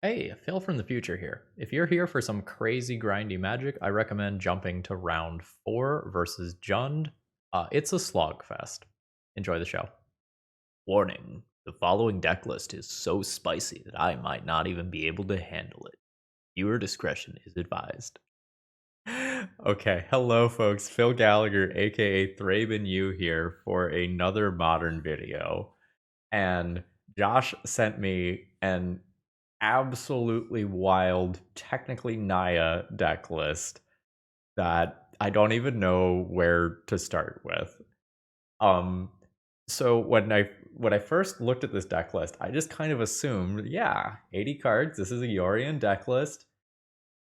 Hey, Phil from the future here. If you're here for some crazy grindy magic, I recommend jumping to round 4 versus Jund. It's a slogfest. Enjoy the show. Warning, the following deck list is so spicy that I might not even be able to handle it. Viewer discretion is advised. Okay, hello folks. Phil Gallagher, aka ThrabenU here for another modern video. And Josh sent me an absolutely wild, technically Naya deck list that I don't even know where to start with. Um, so when I first looked at this deck list, I just kind of assumed, yeah, 80 cards. This is a Yorion deck list,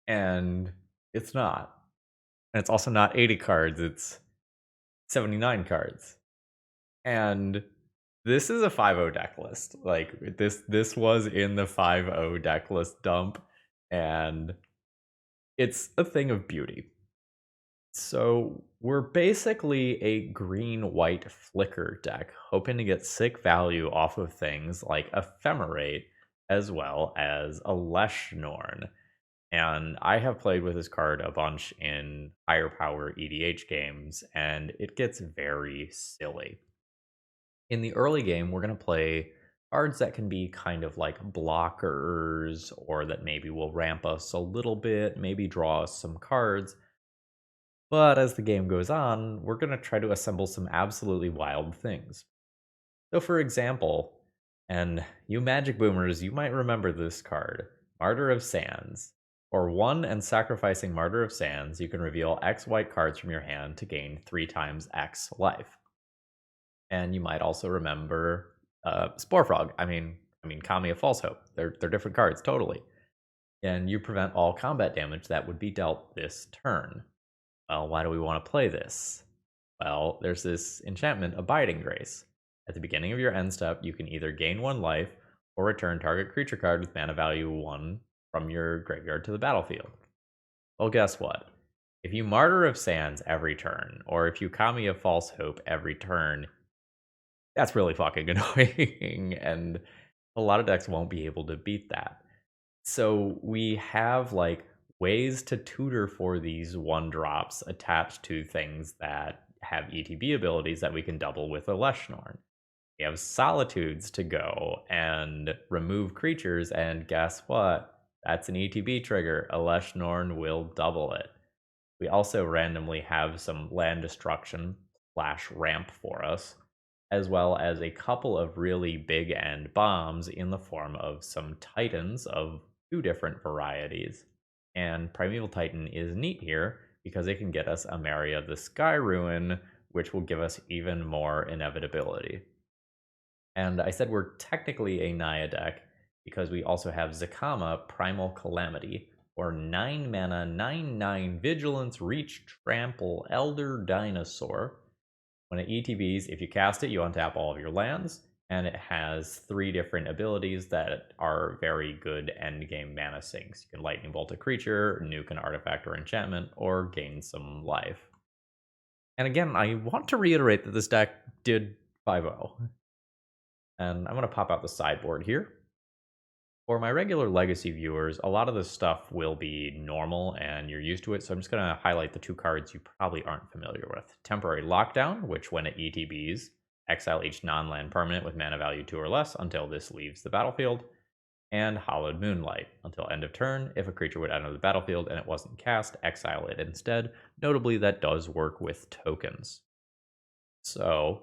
and it's not. And it's also not 80 cards. It's 79 cards. And this is a 5-0 deck list. Like this was in the 5-0 deck list dump, and it's a thing of beauty. So we're basically a green-white flicker deck, hoping to get sick value off of things like Ephemerate as well as Elesh Norn. And I have played with this card a bunch in higher power EDH games, and it gets very silly. In the early game, we're going to play cards that can be kind of like blockers, or that maybe will ramp us a little bit, maybe draw us some cards. But as the game goes on, we're going to try to assemble some absolutely wild things. So for example, and you magic boomers, you might remember this card, Martyr of Sands. For 1 and sacrificing Martyr of Sands, you can reveal X white cards from your hand to gain 3 times X life. And you might also remember Spore Frog. I mean, Kami of False Hope. They're different cards, totally. And you prevent all combat damage that would be dealt this turn. Well, why do we want to play this? Well, there's this enchantment, Abiding Grace. At the beginning of your end step, you can either gain 1 life or return target creature card with mana value 1 from your graveyard to the battlefield. Well, guess what? If you Martyr of Sands every turn, or if you Kami of False Hope every turn, that's really fucking annoying, and a lot of decks won't be able to beat that. So we have like ways to tutor for these 1-drops attached to things that have ETB abilities that we can double with Elesh Norn. We have Solitudes to go and remove creatures, and guess what? That's an ETB trigger. Elesh Norn will double it. We also randomly have some land destruction / ramp for us, as well as a couple of really big end bombs in the form of some Titans of 2 different varieties. And Primeval Titan is neat here because it can get us Emeria the Sky Ruin, which will give us even more inevitability. And I said we're technically a Naya deck because we also have Zacama Primal Calamity, or 9 mana, 9/9 Vigilance, Reach, Trample, Elder Dinosaur. When it ETBs, if you cast it, you untap all of your lands, and it has 3 different abilities that are very good endgame mana sinks. You can Lightning Bolt a creature, nuke an artifact or enchantment, or gain some life. And again, I want to reiterate that this deck did 5-0. And I'm going to pop out the sideboard here. For my regular Legacy viewers, a lot of this stuff will be normal and you're used to it, so I'm just going to highlight the 2 cards you probably aren't familiar with. Temporary Lockdown, which when it ETBs, exile each non-land permanent with mana value 2 or less until this leaves the battlefield. And Hallowed Moonlight. Until end of turn, if a creature would enter the battlefield and it wasn't cast, exile it instead. Notably, that does work with tokens. So,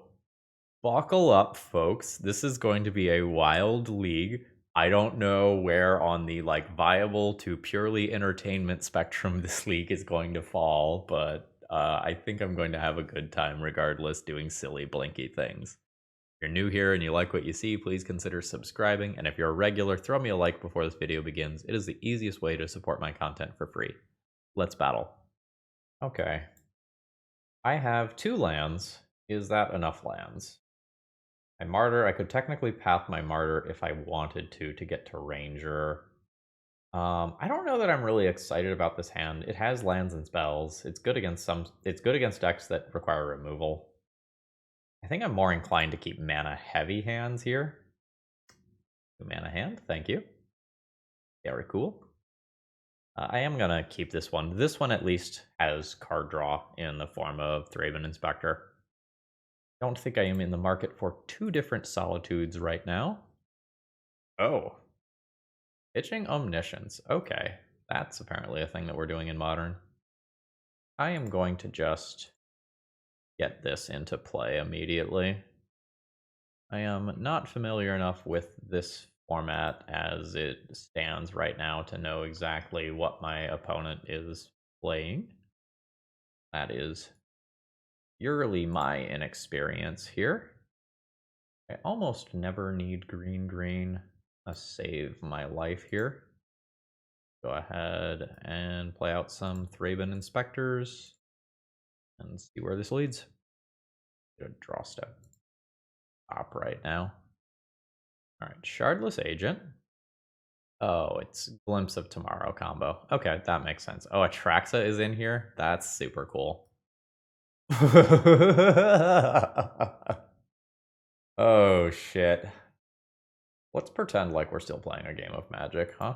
buckle up, folks. This is going to be a wild league. I don't know where on the like viable to purely entertainment spectrum this league is going to fall, but I think I'm going to have a good time regardless doing silly blinky things. If you're new here and you like what you see, please consider subscribing, and if you're a regular, throw me a like before this video begins. It is the easiest way to support my content for free. Let's battle. Okay. I have 2 lands. Is that enough lands? My Martyr, I could technically path my Martyr if I wanted to get to Ranger. I don't know that I'm really excited about this hand. It has lands and spells. It's good against decks that require removal. I think I'm more inclined to keep mana heavy hands here. 2 mana hand, thank you. Very cool. I am going to keep this one. This one at least has card draw in the form of Thraben Inspector. Don't think I am in the market for 2 different Solitudes right now. Oh. Pitching Omniscience. Okay. That's apparently a thing that we're doing in Modern. I am going to just get this into play immediately. I am not familiar enough with this format as it stands right now to know exactly what my opponent is playing. That is purely my inexperience here. I almost never need green. Save my life here. Go ahead and play out some Thraben Inspectors and see where this leads. Get a draw step up right now. All right, Shardless Agent. Oh, it's Glimpse of Tomorrow combo. Okay, that makes sense. Oh, Atraxa is in here? That's super cool. Oh, shit. Let's pretend like we're still playing a game of Magic, huh?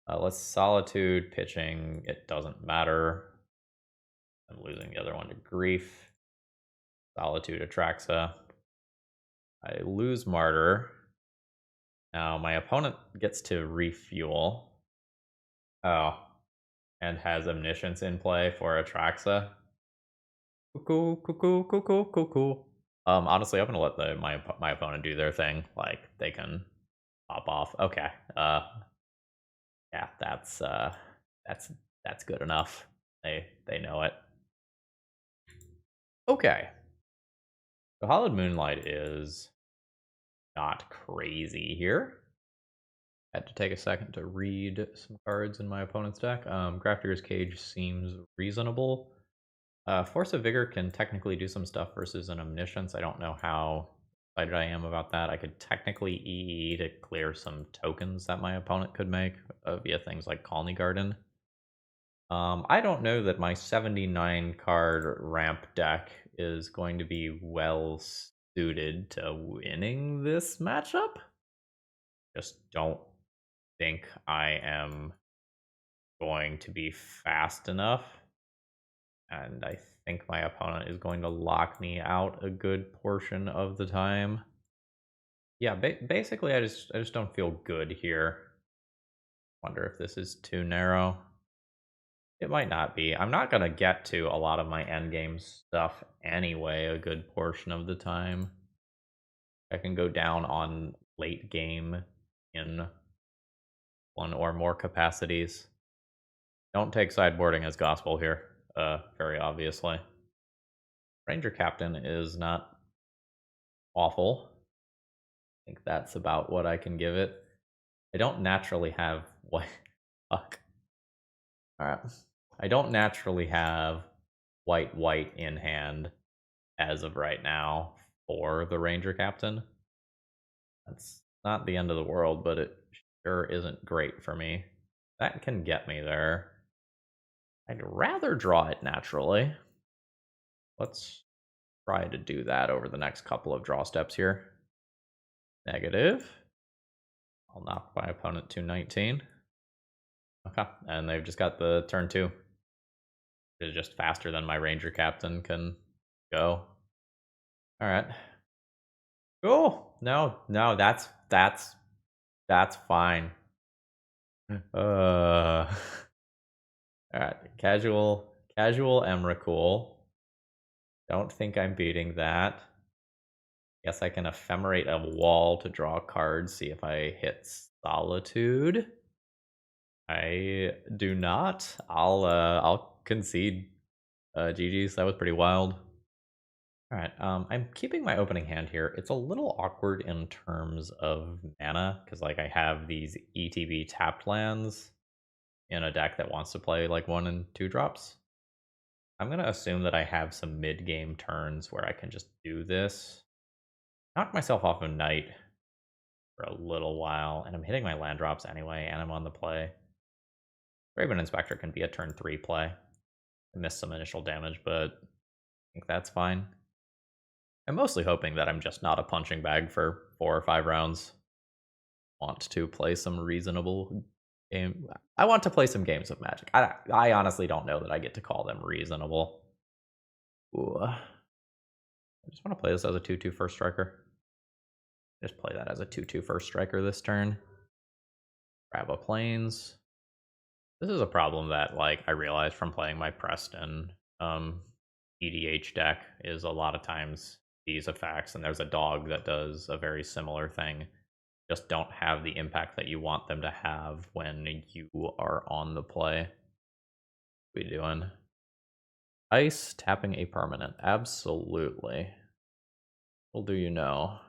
Let's Solitude, pitching. It doesn't matter. I'm losing the other one to Grief. Solitude, Atraxa. I lose Martyr. Now my opponent gets to refuel. Oh, and has Omniscience in play for Atraxa. Cuckoo. Honestly, I'm gonna let my opponent do their thing. Like they can pop off. Okay. Yeah, that's good enough. They know it. Okay. So Hollowed Moonlight is not crazy here. Had to take a second to read some cards in my opponent's deck. Grafdigger's Cage seems reasonable. Force of Vigor can technically do some stuff versus an Omniscience. I don't know how excited I am about that. I could technically EE to clear some tokens that my opponent could make via things like Colony Garden. I don't know that my 79 card ramp deck is going to be well suited to winning this matchup. Just don't think I am going to be fast enough. And I think my opponent is going to lock me out a good portion of the time. Yeah, basically I just don't feel good here. Wonder if this is too narrow. It might not be. I'm not going to get to a lot of my endgame stuff anyway a good portion of the time. I can go down on late game in 1 or more capacities. Don't take sideboarding as gospel here, very obviously. Ranger Captain is not awful. I think that's about what I can give it. I don't naturally have white. Fuck. Alright. I don't naturally have white in hand as of right now for the Ranger Captain. That's not the end of the world, but it sure isn't great for me. That can get me there. I'd rather draw it naturally. Let's try to do that over the next couple of draw steps here. Negative. I'll knock my opponent to 19. Okay, and they've just got the turn 2. It's just faster than my Ranger Captain can go. Alright. Oh, no, that's fine. Alright, casual Emrakul. Don't think I'm beating that. Guess I can Ephemerate a wall to draw a card, see if I hit Solitude. I do not. I'll concede. GG's, that was pretty wild. Alright, I'm keeping my opening hand here. It's a little awkward in terms of mana, because like I have these ETB tapped lands in a deck that wants to play like 1 and 2 drops. I'm gonna assume that I have some mid-game turns where I can just do this. Knock myself off of Knight for a little while, and I'm hitting my land drops anyway, and I'm on the play. Thraben Inspector can be a turn 3 play. I missed some initial damage, but I think that's fine. I'm mostly hoping that I'm just not a punching bag for 4 or 5 rounds. want to play some reasonable game. I want to play some games of Magic. I honestly don't know that I get to call them reasonable. Ooh. I just want to play this as a 2/2 first striker. Just play that as a 2/2 first striker this turn. Grab a plains. This is a problem that like I realized from playing my Preston EDH deck is a lot of times these effects, and there's a dog that does a very similar thing, just don't have the impact that you want them to have when you are on the play. What are we doing? Ice, tapping a permanent. Absolutely. Little do you know,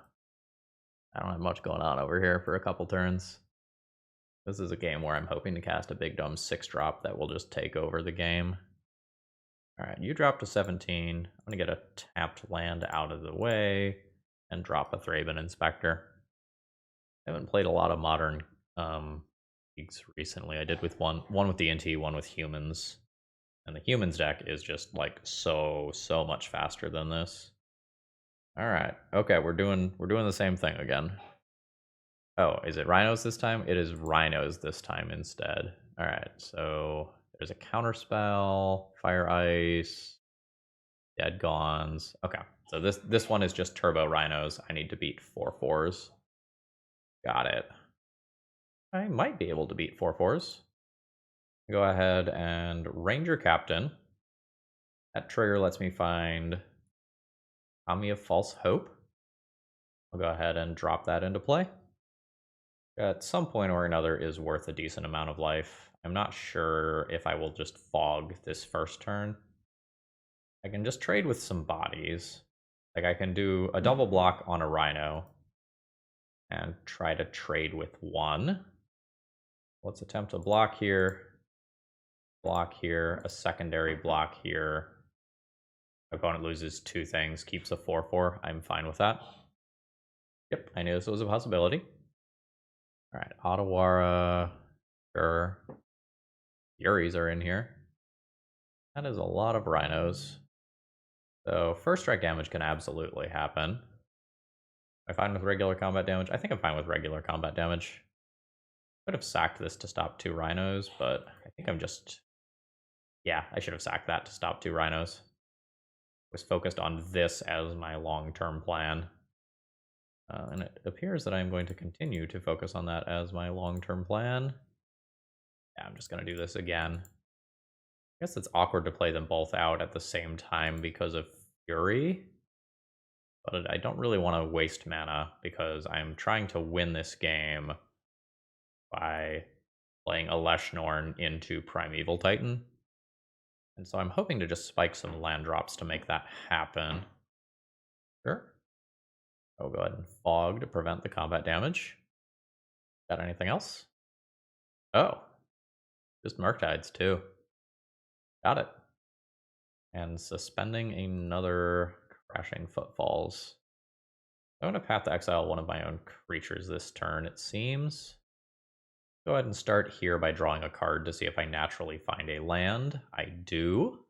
I don't have much going on over here for a couple turns. This is a game where I'm hoping to cast a big dumb 6-drop that will just take over the game. Alright, you drop to 17. I'm going to get a tapped land out of the way and drop a Thraben Inspector. I haven't played a lot of modern leagues recently. I did with one with the NT, one with humans. And the humans deck is just like so much faster than this. Alright, okay, we're doing the same thing again. Oh, is it rhinos this time? It is rhinos this time instead. Alright, so there's a counterspell, fire ice, dead gons. Okay, so this one is just turbo rhinos. I need to beat 4/4s. Got it. I might be able to beat 4/4s. Go ahead and Ranger Captain. That trigger lets me find Army of False Hope. I'll go ahead and drop that into play. At some point or another is worth a decent amount of life. I'm not sure if I will just fog this first turn. I can just trade with some bodies. Like I can do a double block on a rhino and try to trade with one. Let's attempt a block here, a secondary block here. Opponent loses 2 things, keeps a 4/4. I'm fine with that. Yep, I knew this was a possibility. Alright, Otawara, sure. Furies are in here. That is a lot of rhinos. So first strike damage can absolutely happen. Am I fine with regular combat damage? I think I'm fine with regular combat damage. Could have sacked this to stop 2 rhinos, but I think I'm just... Yeah, I should have sacked that to stop 2 rhinos. Was focused on this as my long-term plan. And it appears that I'm going to continue to focus on that as my long-term plan. Yeah, I'm just going to do this again. I guess it's awkward to play them both out at the same time because of Fury. But I don't really want to waste mana because I'm trying to win this game by playing Elesh Norn into Primeval Titan. And so I'm hoping to just spike some land drops to make that happen. Sure. I'll go ahead and fog to prevent the combat damage. Got anything else? Oh. Just Murktides too. Got it. And suspending another Crashing Footfalls. I'm going to path to exile one of my own creatures this turn, it seems. Go ahead and start here by drawing a card to see if I naturally find a land. I do.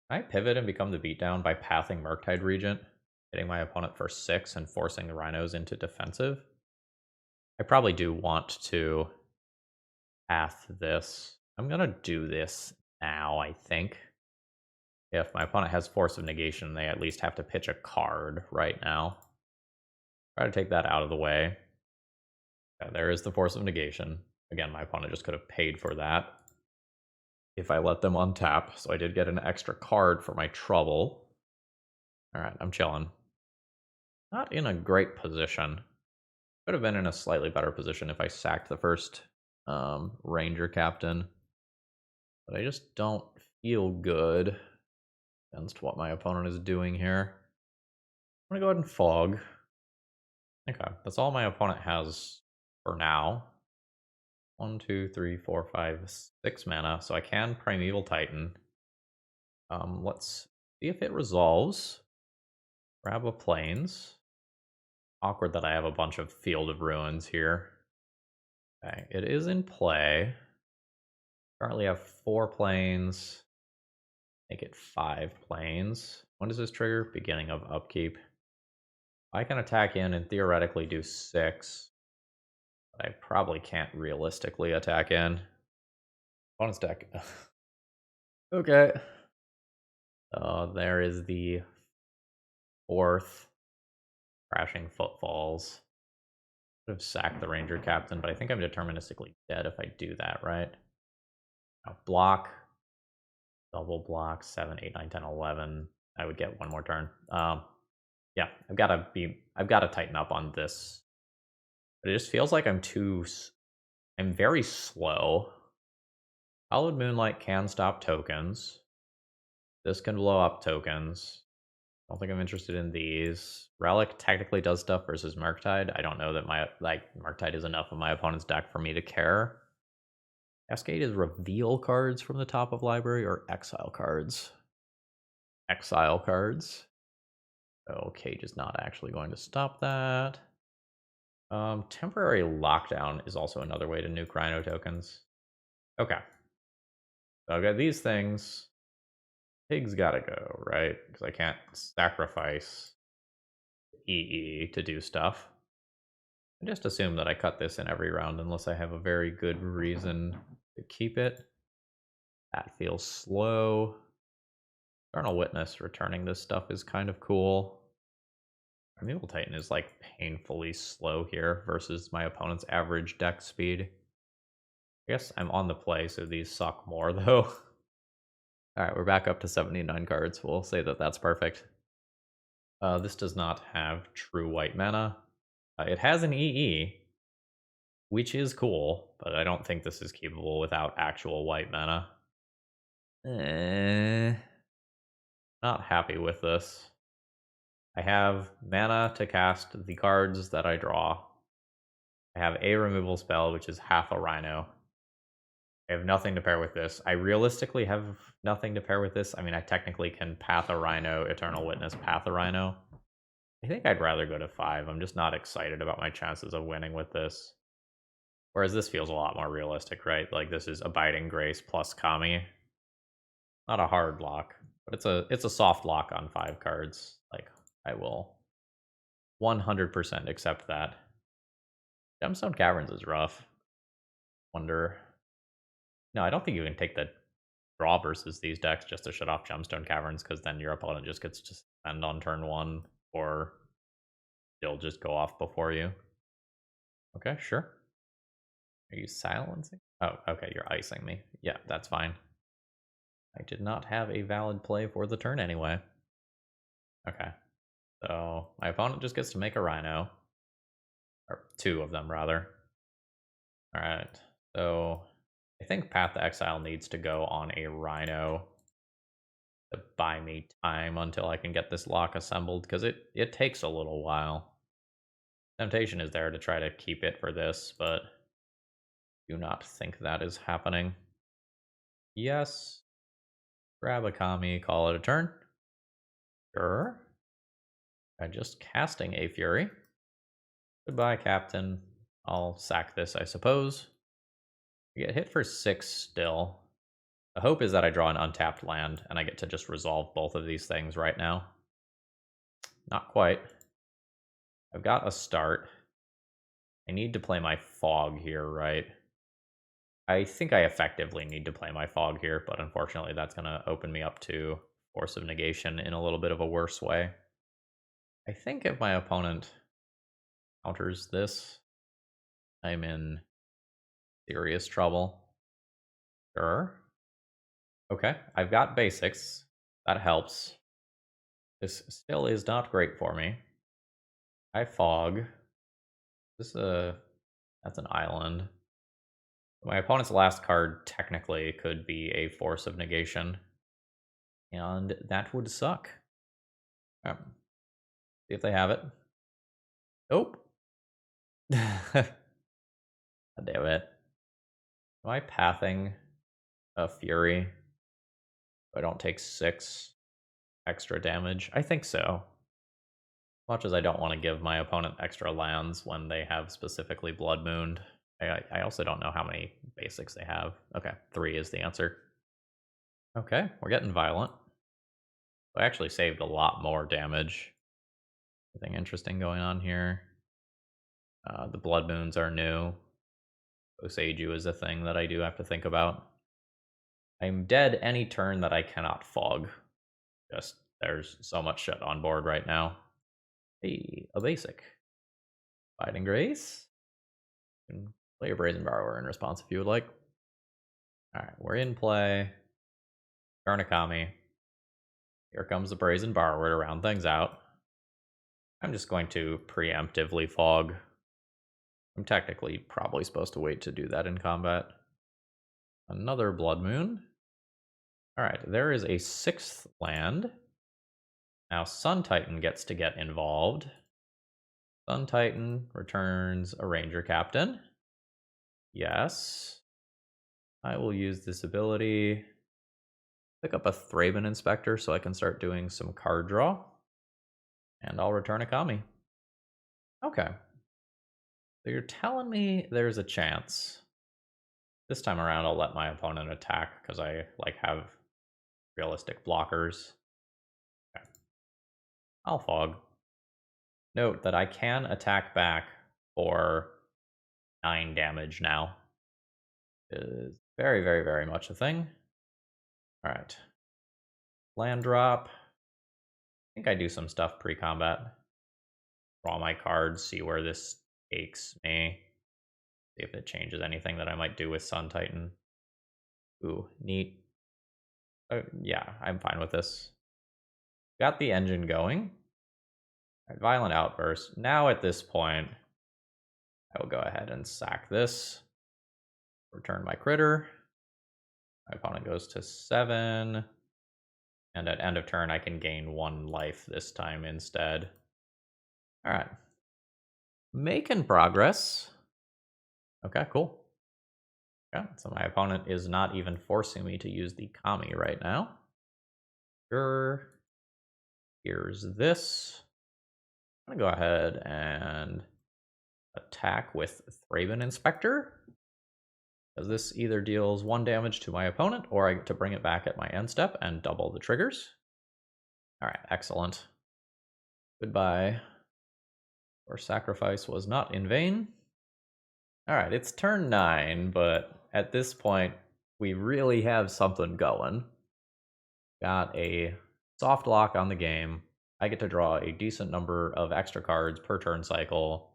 I pivot and become the beatdown by pathing Murktide Regent, hitting my opponent for 6 and forcing the rhinos into defensive. I probably do want to path this. I'm going to do this now, I think. If my opponent has Force of Negation, they at least have to pitch a card right now. Try to take that out of the way. Yeah, there is the Force of Negation. Again, my opponent just could have paid for that if I let them untap, so I did get an extra card for my trouble. Alright, I'm chilling. Not in a great position. Could have been in a slightly better position if I sacked the first Ranger Captain. But I just don't feel good against what my opponent is doing here. I'm going to go ahead and fog. Okay, that's all my opponent has for now. 1, 2, 3, 4, 5, 6 mana, so I can Primeval Titan. Let's see if it resolves. Grab a plains. Awkward that I have a bunch of Field of Ruins here. Okay, it is in play. Currently have 4 plains. Make it 5 plains. When does this trigger? Beginning of upkeep. I can attack in and theoretically do 6. But I probably can't realistically attack in. Bonus deck. Okay. There is the 4th Crashing Footfalls. Could have sacked the Ranger Captain, but I think I'm deterministically dead if I do that, right? Now block. Double block, 7, 8, 9, 10, 11. I would get one more turn. Yeah, I've got to tighten up on this. But it just feels like I'm very slow. Hallowed Moonlight can stop tokens. This can blow up tokens. I don't think I'm interested in these. Relic technically does stuff versus Murktide. I don't know that Murktide is enough of my opponent's deck for me to care. Cascade is reveal cards from the top of library or exile cards. Exile cards. So Cage is not actually going to stop that. Temporary lockdown is also another way to nuke Rhino tokens. Okay. So I've got these things. Pig's gotta go, right? Because I can't sacrifice EE to do stuff. I just assume that I cut this in every round unless I have a very good reason to keep it. That feels slow. Eternal Witness returning this stuff is kind of cool. Primeval Titan is like painfully slow here versus my opponent's average deck speed. I guess I'm on the play, so these suck more though. Alright, we're back up to 79 cards. We'll say that that's perfect. This does not have true white mana. It has an EE, which is cool, but I don't think this is keepable without actual white mana. Not happy with this. I have mana to cast the cards that I draw. I have a removal spell, which is half a Rhino. I have nothing to pair with this. I realistically have nothing to pair with this. I mean, I technically can Path a Rhino, Eternal Witness, Path a Rhino. I think I'd rather go to 5. I'm just not excited about my chances of winning with this. Whereas this feels a lot more realistic, right? Like this is Abiding Grace plus Kami. Not a hard lock, but it's a soft lock on 5 cards. Like I will 100% accept that. Gemstone Caverns is rough. Wonder. No, I don't think you can take the draw versus these decks just to shut off Gemstone Caverns, because then your opponent just gets to spend on turn 1, or they'll just go off before you. Okay, sure. Are you silencing? Oh, okay, you're icing me. Yeah, that's fine. I did not have a valid play for the turn anyway. Okay, so my opponent just gets to make a Rhino. Or 2 of them, rather. Alright, so I think Path to Exile needs to go on a Rhino to buy me time until I can get this lock assembled, because it takes a little while. Temptation is there to try to keep it for this, but do not think that is happening. Yes. Grab a Kami, call it a turn. Sure. I'm just casting a Fury. Goodbye, Captain. I'll sack this, I suppose. I get hit for 6 still. The hope is that I draw an untapped land, and I get to just resolve both of these things right now. Not quite. I've got a start. I need to play my Fog here, right? I think I effectively need to play my Fog here, but unfortunately that's going to open me up to Force of Negation in a little bit of a worse way. I think if my opponent counters this, I'm in serious trouble. Sure. Okay, I've got basics. That helps. This still is not great for me. I Fog. That's an island. My opponent's last card technically could be a Force of Negation, and that would suck. See if they have it. Nope. God damn it. Am I pathing a Fury so I don't take 6 extra damage? I think so. As much as I don't want to give my opponent extra lands when they have specifically Blood Mooned. I also don't know how many basics they have. Okay, 3 is the answer. Okay, we're getting violent. I actually saved a lot more damage. Anything interesting going on here? The Blood Moons are new. Oseiju is a thing that I do have to think about. I'm dead any turn that I cannot fog. Just, there's so much shit on board right now. Hey, a basic. Fighting Grace. You can play your Brazen Borrower in response if you would like. Alright, we're in play. Karnakami. Here comes the Brazen Borrower to round things out. I'm just going to preemptively fog. I'm technically probably supposed to wait to do that in combat. Another Blood Moon. Alright, there is a 6th land. Now Sun Titan gets to get involved. Sun Titan returns a Ranger Captain. Yes. I will use this ability. Pick up a Thraben Inspector so I can start doing some card draw. And I'll return a Kami. Okay. So you're telling me there's a chance. This time around I'll let my opponent attack because I have realistic blockers. Okay. I'll fog. Note that I can attack back for 9 damage now. It is very, very, very much a thing. Alright. Land drop. I think I do some stuff pre-combat. Draw my cards, see where this takes me. See if it changes anything that I might do with Sun Titan. Ooh, neat. Yeah, I'm fine with this. Got the engine going. Right, Violent Outburst. Now at this point, I will go ahead and sack this. Return my critter. My opponent goes to 7. And at end of turn, I can gain 1 life this time instead. Alright. Making progress. Okay, cool. Okay, so my opponent is not even forcing me to use the Kami right now. Sure. Here's this. I'm going to go ahead and attack with Thraben Inspector. Because this either deals 1 damage to my opponent, or I get to bring it back at my end step and double the triggers. Alright, excellent. Goodbye. Your sacrifice was not in vain. Alright, it's turn 9, but at this point, we really have something going. Got a soft lock on the game. I get to draw a decent number of extra cards per turn cycle.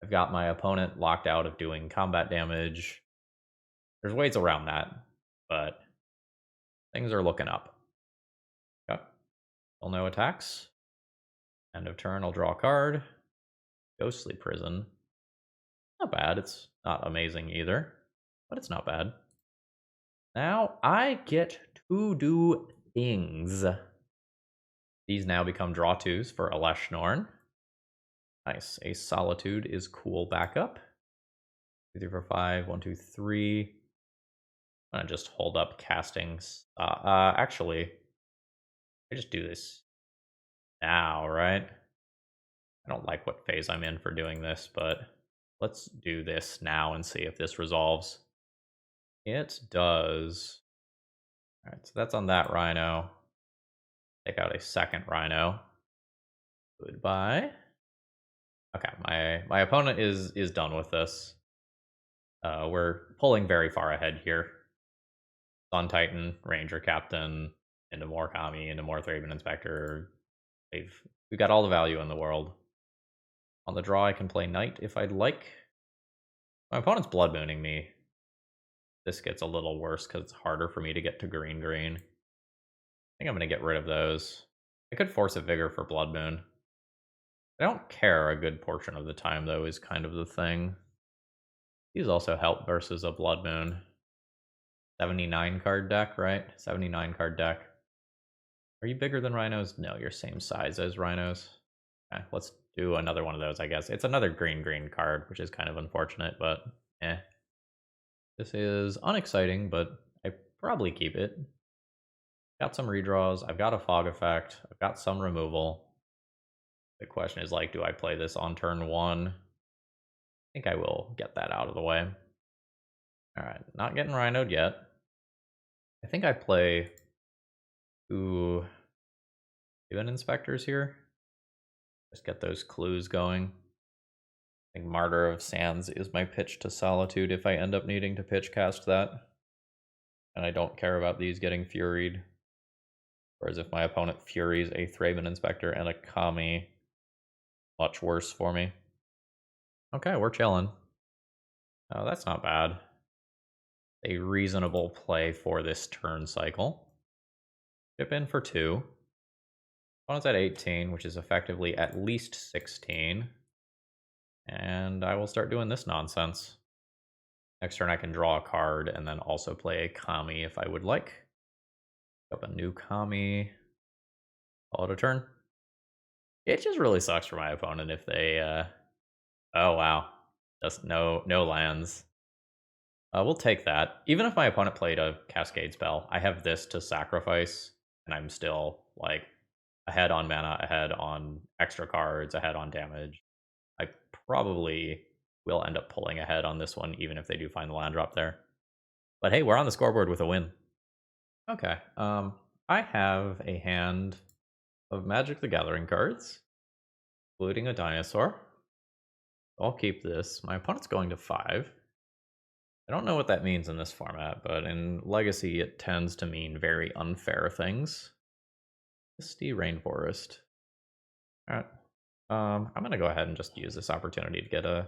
I've got my opponent locked out of doing combat damage. There's ways around that, but things are looking up. Okay. Still no attacks. End of turn, I'll draw a card. Ghostly Prison. Not bad. It's not amazing either, but it's not bad. Now I get to do things. These now become draw 2s for Elesh Norn. Nice. A Solitude is cool backup. 2, 3, 4, 5. 1, 2, 3. I'm gonna just hold up castings. Actually, I just do this now, right? I don't like what phase I'm in for doing this, but let's do this now and see if this resolves. It does. Alright, so that's on that Rhino. Take out a second Rhino. Goodbye. Okay, my opponent is done with this. We're pulling very far ahead here. Sun Titan, Ranger Captain, into more Kami, into more Thraben Inspector. We've got all the value in the world. On the draw, I can play Knight if I'd like. My opponent's Blood Mooning me. This gets a little worse because it's harder for me to get to green. I think I'm going to get rid of those. I could force a Vigor for Blood Moon. I don't care a good portion of the time, though, is kind of the thing. These also help versus a Blood Moon. 79 card deck, right? 79 card deck. Are you bigger than Rhinos? No, you're same size as Rhinos. Okay, let's do another one of those, I guess. It's another green card, which is kind of unfortunate, but eh. This is unexciting, but I probably keep it. Got some redraws. I've got a fog effect. I've got some removal. The question is, like, do I play this on turn 1? I think I will get that out of the way. Alright, not getting Rhinoed yet. I think I play 2 Event Inspectors here. Just get those clues going. I think Martyr of Sands is my pitch to Solitude if I end up needing to pitch cast that. And I don't care about these getting Furied. Whereas if my opponent Furies a Thraben Inspector and a Kami, much worse for me. Okay, we're chilling. Oh, that's not bad. A reasonable play for this turn cycle. Chip in for 2. Opponent's at 18, which is effectively at least 16. And I will start doing this nonsense. Next turn I can draw a card and then also play a Kami if I would like. Pick up a new Kami. Call it a turn. It just really sucks for my opponent if they oh wow. Just no lands. We'll take that. Even if my opponent played a Cascade spell, I have this to sacrifice, and I'm still like ahead on mana, ahead on extra cards, ahead on damage. I probably will end up pulling ahead on this one, even if they do find the land drop there. But hey, we're on the scoreboard with a win. Okay, I have a hand of Magic the Gathering cards, including a dinosaur. I'll keep this. My opponent's going to 5. I don't know what that means in this format, but in Legacy it tends to mean very unfair things. Misty Rainforest. Alright. I'm gonna go ahead and just use this opportunity to get a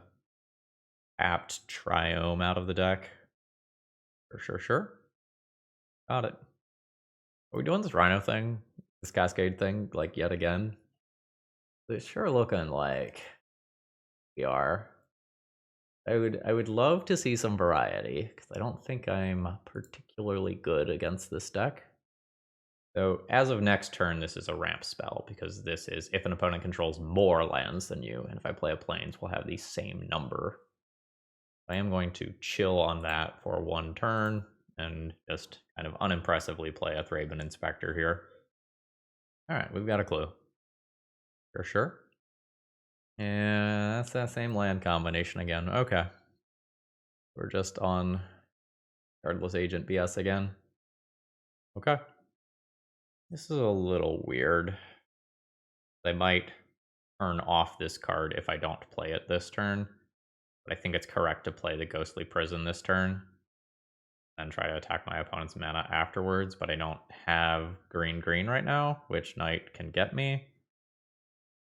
apt Triome out of the deck. Sure. Got it. Are we doing this Rhino thing? This Cascade thing, like, yet again? It's sure looking like we are. I would love to see some variety, because I don't think I'm particularly good against this deck. So as of next turn, this is a ramp spell, because this is if an opponent controls more lands than you, and if I play a Plains, we'll have the same number. I am going to chill on that for 1 turn, and just kind of unimpressively play a Thraben Inspector here. Alright, we've got a clue. Sure. And that's that same land combination again. Okay. We're just on Cardless Agent BS again. Okay. This is a little weird. I might turn off this card if I don't play it this turn. But I think it's correct to play the Ghostly Prison this turn. And try to attack my opponent's mana afterwards. But I don't have green right now, which Knight can get me.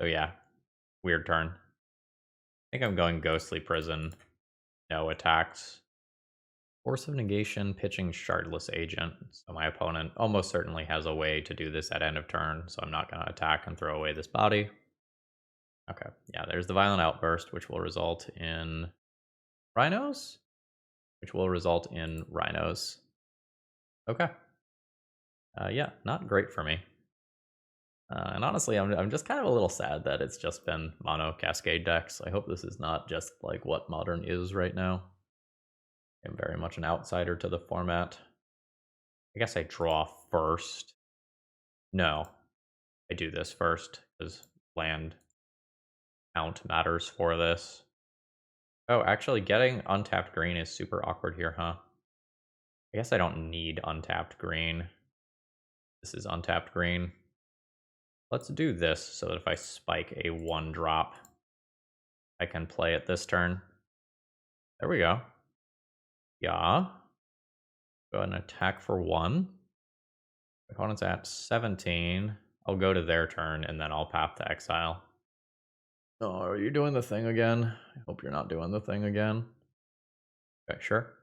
So yeah, weird turn. I think I'm going Ghostly Prison. No attacks. Force of Negation, pitching Shardless Agent. So my opponent almost certainly has a way to do this at end of turn, so I'm not going to attack and throw away this body. Okay, yeah, there's the Violent Outburst, which will result in Rhinos? Which will result in Rhinos. Okay. Yeah, not great for me. And honestly, I'm just kind of a little sad that it's just been mono Cascade decks. I hope this is not just like what Modern is right now. I'm very much an outsider to the format. I guess I draw first. No, I do this first, because land count matters for this. Oh, actually, getting untapped green is super awkward here, huh? I guess I don't need untapped green. This is untapped green. Let's do this so that if I spike a 1-drop, I can play it this turn. There we go. Yeah. Go ahead and attack for 1. Opponent's at 17. I'll go to their turn, and then I'll path to exile. Oh, are you doing the thing again? I hope you're not doing the thing again. Okay, sure.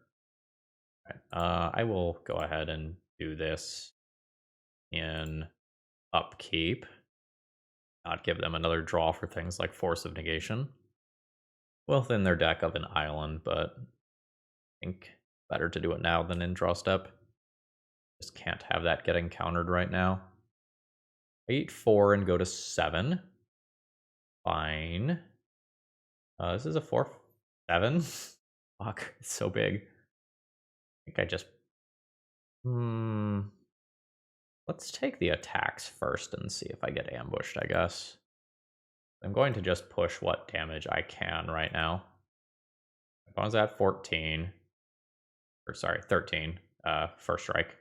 I will go ahead and do this in upkeep. Not give them another draw for things like Force of Negation. Within their deck of an island, but I think better to do it now than in draw step. Just can't have that getting countered right now. I eat 4 and go to 7. Fine. This is a 4/7. Fuck, it's so big. I think I just let's take the attacks first and see if I get ambushed, I guess. I'm going to just push what damage I can right now. My opponent's at 14. Or sorry, 13. First strike.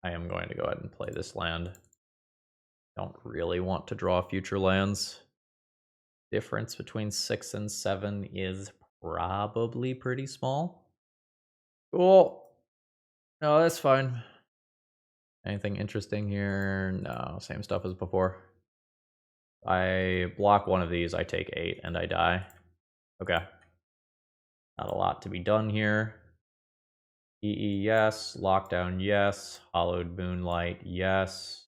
I am going to go ahead and play this land. Don't really want to draw future lands. Difference between 6 and 7 is probably pretty small. Cool. No, that's fine. Anything interesting here? No, same stuff as before. I block one of these, I take 8, and I die. Okay. Not a lot to be done here. EE, yes. Lockdown, yes. Hollowed Moonlight, yes.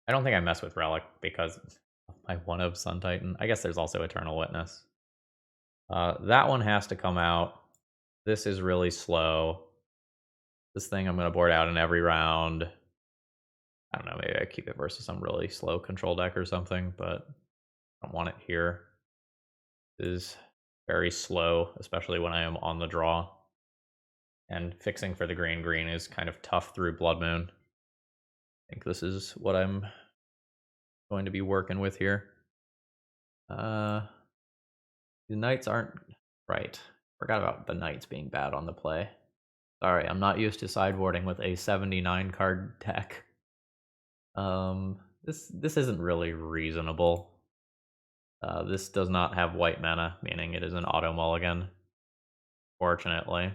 I don't think I mess with Relic because I one of Sun Titan. I guess there's also Eternal Witness. That one has to come out. This is really slow. This thing I'm going to board out in every round. I don't know, maybe I keep it versus some really slow control deck or something, but I don't want it here. It is very slow, especially when I am on the draw. And fixing for the green is kind of tough through Blood Moon. I think this is what I'm going to be working with here. The Knights aren't right. Forgot about the Knights being bad on the play. Sorry, I'm not used to sideboarding with a 79 card deck. This isn't really reasonable. This does not have white mana, meaning it is an auto mulligan. Fortunately.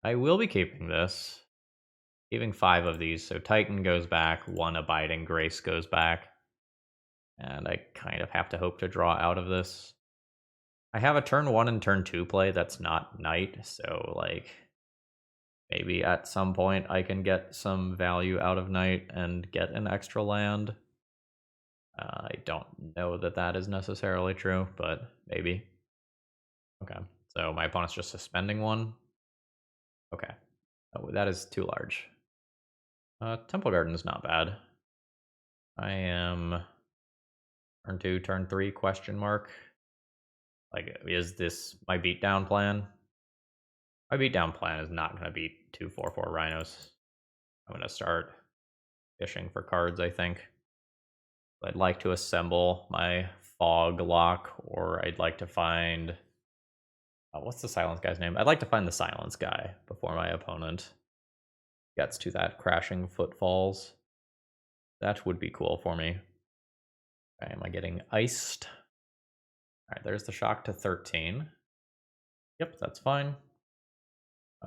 I will be keeping this. Keeping 5 of these, so Titan goes back, 1 Abiding Grace goes back. And I kind of have to hope to draw out of this. I have a turn 1 and turn 2 play that's not Knight, so like maybe at some point I can get some value out of Knight and get an extra land. I don't know that that is necessarily true, but maybe. Okay, so my opponent's just suspending 1. Okay, oh, that is too large. Temple Garden is not bad. I am turn 2, turn 3, question mark. Like, is this my beatdown plan? My beatdown plan is not going to beat 2 4/4 rhinos. I'm going to start fishing for cards, I think. I'd like to assemble my fog lock, or I'd like to find... what's the silence guy's name? I'd like to find the silence guy before my opponent gets to that crashing footfalls. That would be cool for me. Okay, am I getting iced? Alright, there's the shock to 13. Yep, that's fine.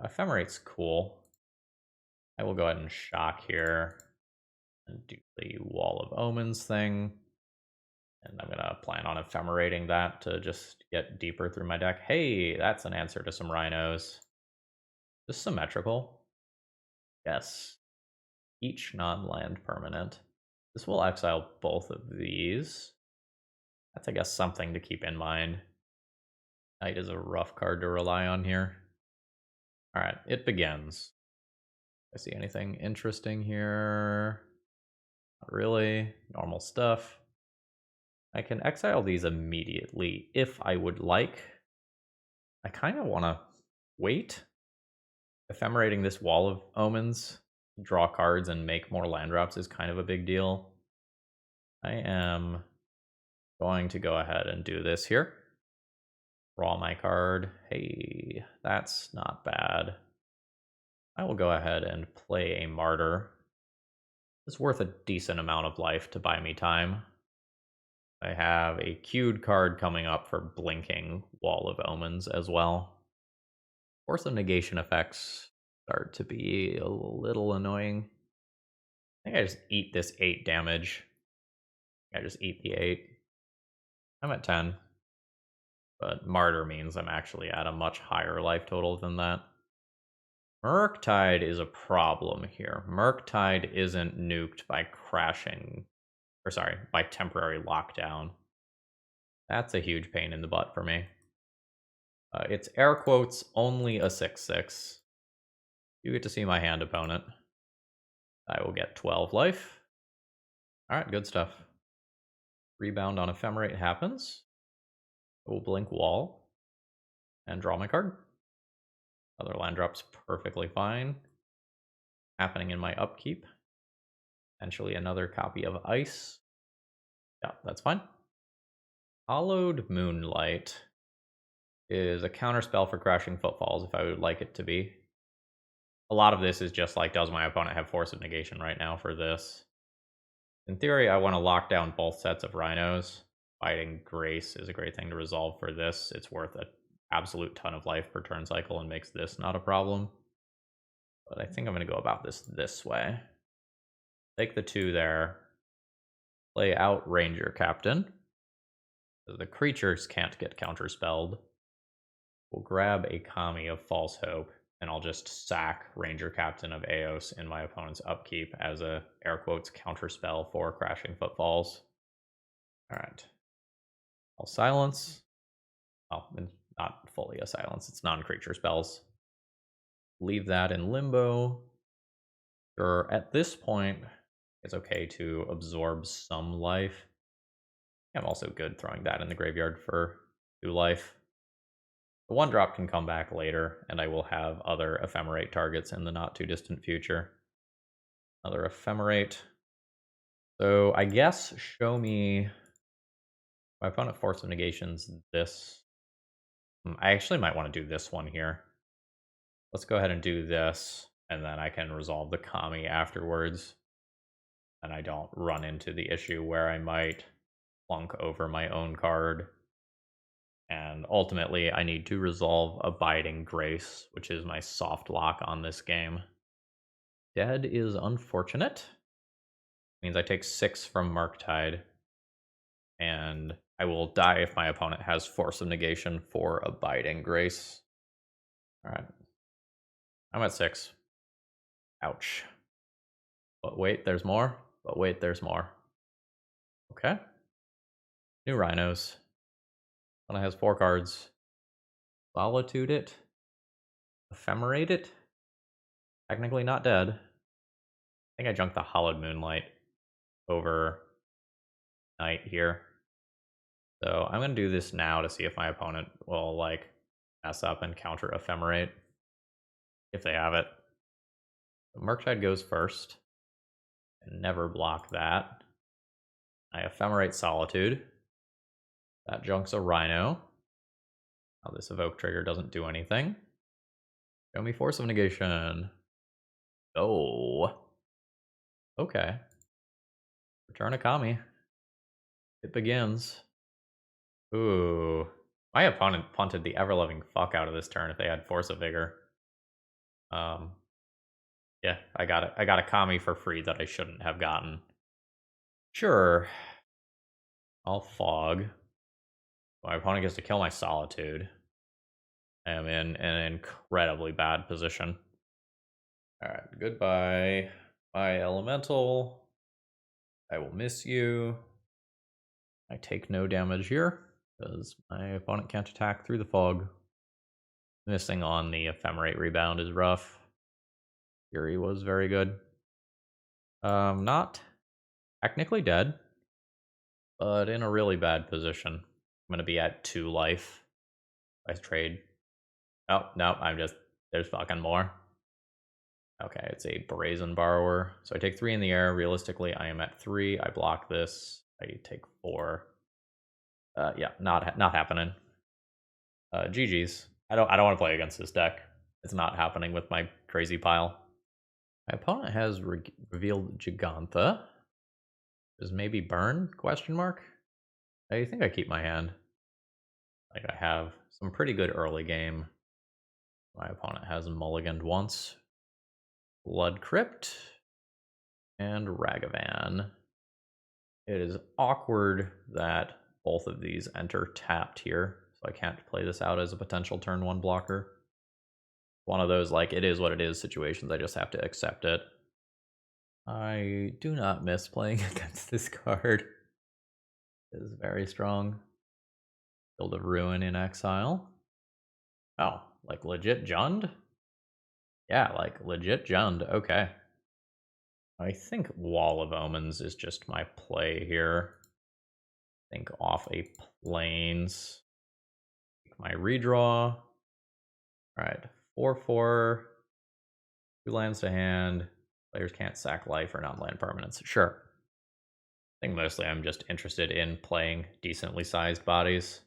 Ephemerate's cool. I will go ahead and shock here and do the Wall of Omens thing. And I'm going to plan on ephemerating that to just get deeper through my deck. Hey, that's an answer to some rhinos. Just symmetrical. Yes. Each non-land permanent. This will exile both of these. That's, I guess, something to keep in mind. Knight is a rough card to rely on here. Alright, it begins. I see anything interesting here? Not really. Normal stuff. I can exile these immediately if I would like. I kind of want to wait. Ephemerating this Wall of Omens, draw cards and make more land drops is kind of a big deal. I am going to go ahead and do this here. Draw my card. Hey, that's not bad. I will go ahead and play a Martyr. It's worth a decent amount of life to buy me time. I have a queued card coming up for blinking Wall of Omens as well. Force of negation effects start to be a little annoying. I think I just eat this 8 damage. I just eat the 8. I'm at 10. But Martyr means I'm actually at a much higher life total than that. Murktide is a problem here. Murktide isn't nuked by crashing, or sorry, by temporary lockdown. That's a huge pain in the butt for me. It's air quotes only a 6/6. You get to see my hand opponent. I will get 12 life. Alright, good stuff. Rebound on Ephemerate happens. I will blink Wall and draw my card. Other land drops perfectly fine. Happening in my upkeep. Potentially another copy of Ice. Yeah, that's fine. Hollowed Moonlight is a counterspell for Crashing Footfalls if I would like it to be. A lot of this is just like, does my opponent have Force of Negation right now for this? In theory, I want to lock down both sets of rhinos Fighting Grace is a great thing to resolve for this. It's worth an absolute ton of life per turn cycle and makes this not a problem. But I think I'm going to go about this way. Take the 2 there. Play out Ranger Captain. The creatures can't get counterspelled. We'll grab a Kami of False Hope, and I'll just sack Ranger Captain of Eos in my opponent's upkeep as a, air quotes, counterspell for Crashing Footfalls. Alright. I'll silence. Well, not fully a silence, it's non-creature spells. Leave that in limbo. Sure, at this point, it's okay to absorb some life. I'm also good throwing that in the graveyard for 2 life. The 1-drop can come back later, and I will have other Ephemerate targets in the not-too-distant future. Another Ephemerate. So I guess show me... My opponent Force of Negations this. I actually might want to do this one here. Let's go ahead and do this, and then I can resolve the Kami afterwards. And I don't run into the issue where I might plunk over my own card. And ultimately, I need to resolve Abiding Grace, which is my soft lock on this game. Dead is unfortunate. Means I take 6 from Murktide. And I will die if my opponent has Force of Negation for Abiding Grace. Alright. I'm at 6. Ouch. But wait, there's more. But wait, there's more. Okay. New Rhinos. One has 4 cards. Solitude it. Ephemerate it. Technically not dead. I think I junked the Hollowed Moonlight over Knight here. So I'm going to do this now to see if my opponent will, like, mess up and counter Ephemerate. If they have it. Murktide goes first. And never block that. I Ephemerate Solitude. That junks a Rhino. Now this Evoke trigger doesn't do anything. Show me Force of Negation. Oh. Okay. Return a Kami. It begins. Ooh. My opponent punted the ever-loving fuck out of this turn if they had Force of Vigor. Yeah, I got it. I got a Kami for free that I shouldn't have gotten. Sure. I'll Fog. My opponent gets to kill my Solitude. I am in an incredibly bad position. Alright, goodbye. Bye, Elemental. I will miss you. I take no damage here, because my opponent can't attack through the fog. Missing on the Ephemerate rebound is rough. Fury was very good. Not technically dead, but in a really bad position. I'm going to be at 2 life. I trade. Oh, no, there's fucking more. Okay, it's a Brazen Borrower. So I take 3 in the air. Realistically, I am at 3. I block this. I take 4. Yeah, not happening. GG's. I don't want to play against this deck. It's not happening with my crazy pile. My opponent has revealed Gigantha. Does maybe burn? Question mark. I think I keep my hand. Like, I have some pretty good early game. My opponent has mulliganed once. Blood Crypt and Ragavan. It is awkward that both of these enter tapped here, so I can't play this out as a potential turn 1 blocker. One of those, like, it is what it is situations, I just have to accept it. I do not miss playing against this card. It is very strong. Field of Ruin in exile. Oh, like legit Jund? Yeah, like legit Jund, okay. I think Wall of Omens is just my play here. Think off a Plains. My redraw. Alright, 4/4. 2 lands to hand. Players can't sack life or non-land permanents. Sure. I think mostly I'm just interested in playing decently sized bodies.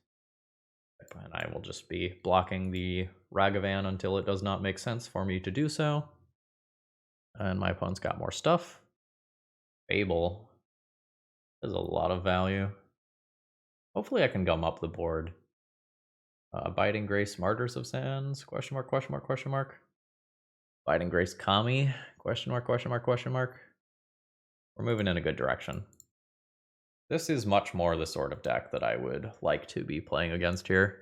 And I will just be blocking the Ragavan until it does not make sense for me to do so. And my opponent's got more stuff. Fable. There's a lot of value. Hopefully I can gum up the board. Abiding Grace, Martyrs of Sands, question mark, question mark, question mark. Abiding Grace, Kami, question mark, question mark, question mark. We're moving in a good direction. This is much more the sort of deck that I would like to be playing against here.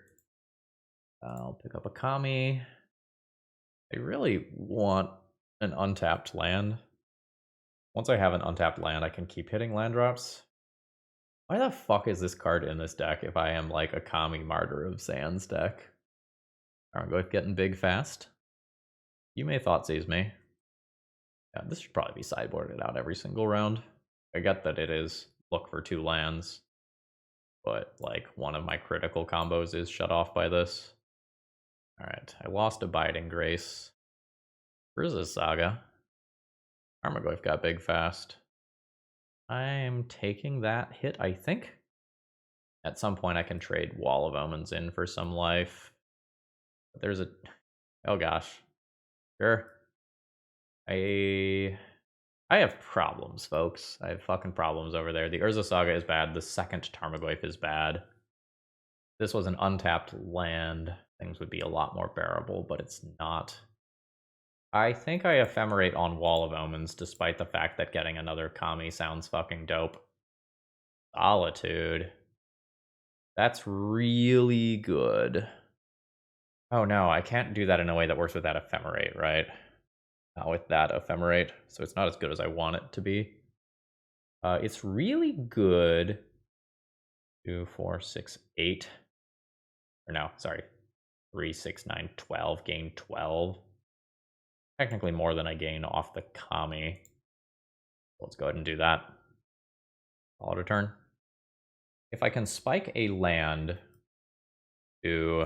I'll pick up a Kami. I really want an untapped land. Once I have an untapped land, I can keep hitting land drops. Why the fuck is this card in this deck if I am like a Kami Martyr of Sands deck? Tarmogoyf getting big fast. You may Thoughtseize me. Yeah, this should probably be sideboarded out every single round. I get that it is look for 2 lands, but like one of my critical combos is shut off by this. Alright, I lost Abiding Grace. Where's this Saga? Tarmogoyf got big fast. I'm taking that hit, I think. At some point I can trade Wall of Omens in for some life. But there's a... Oh gosh. Sure. I have problems, folks. I have fucking problems over there. The Urza Saga is bad. The second Tarmogoyf is bad. This was an untapped land. Things would be a lot more bearable, but it's not. I think I Ephemerate on Wall of Omens, despite the fact that getting another Kami sounds fucking dope. Solitude. That's really good. Oh no, I can't do that in a way that works with that Ephemerate, right? Not with that Ephemerate, so it's not as good as I want it to be. It's really good. 2, 4, 6, 8. Or no, sorry. 3, 6, 9, 12. Gain 12. Technically more than I gain off the Kami. Let's go ahead and do that. Call it a turn. If I can spike a land to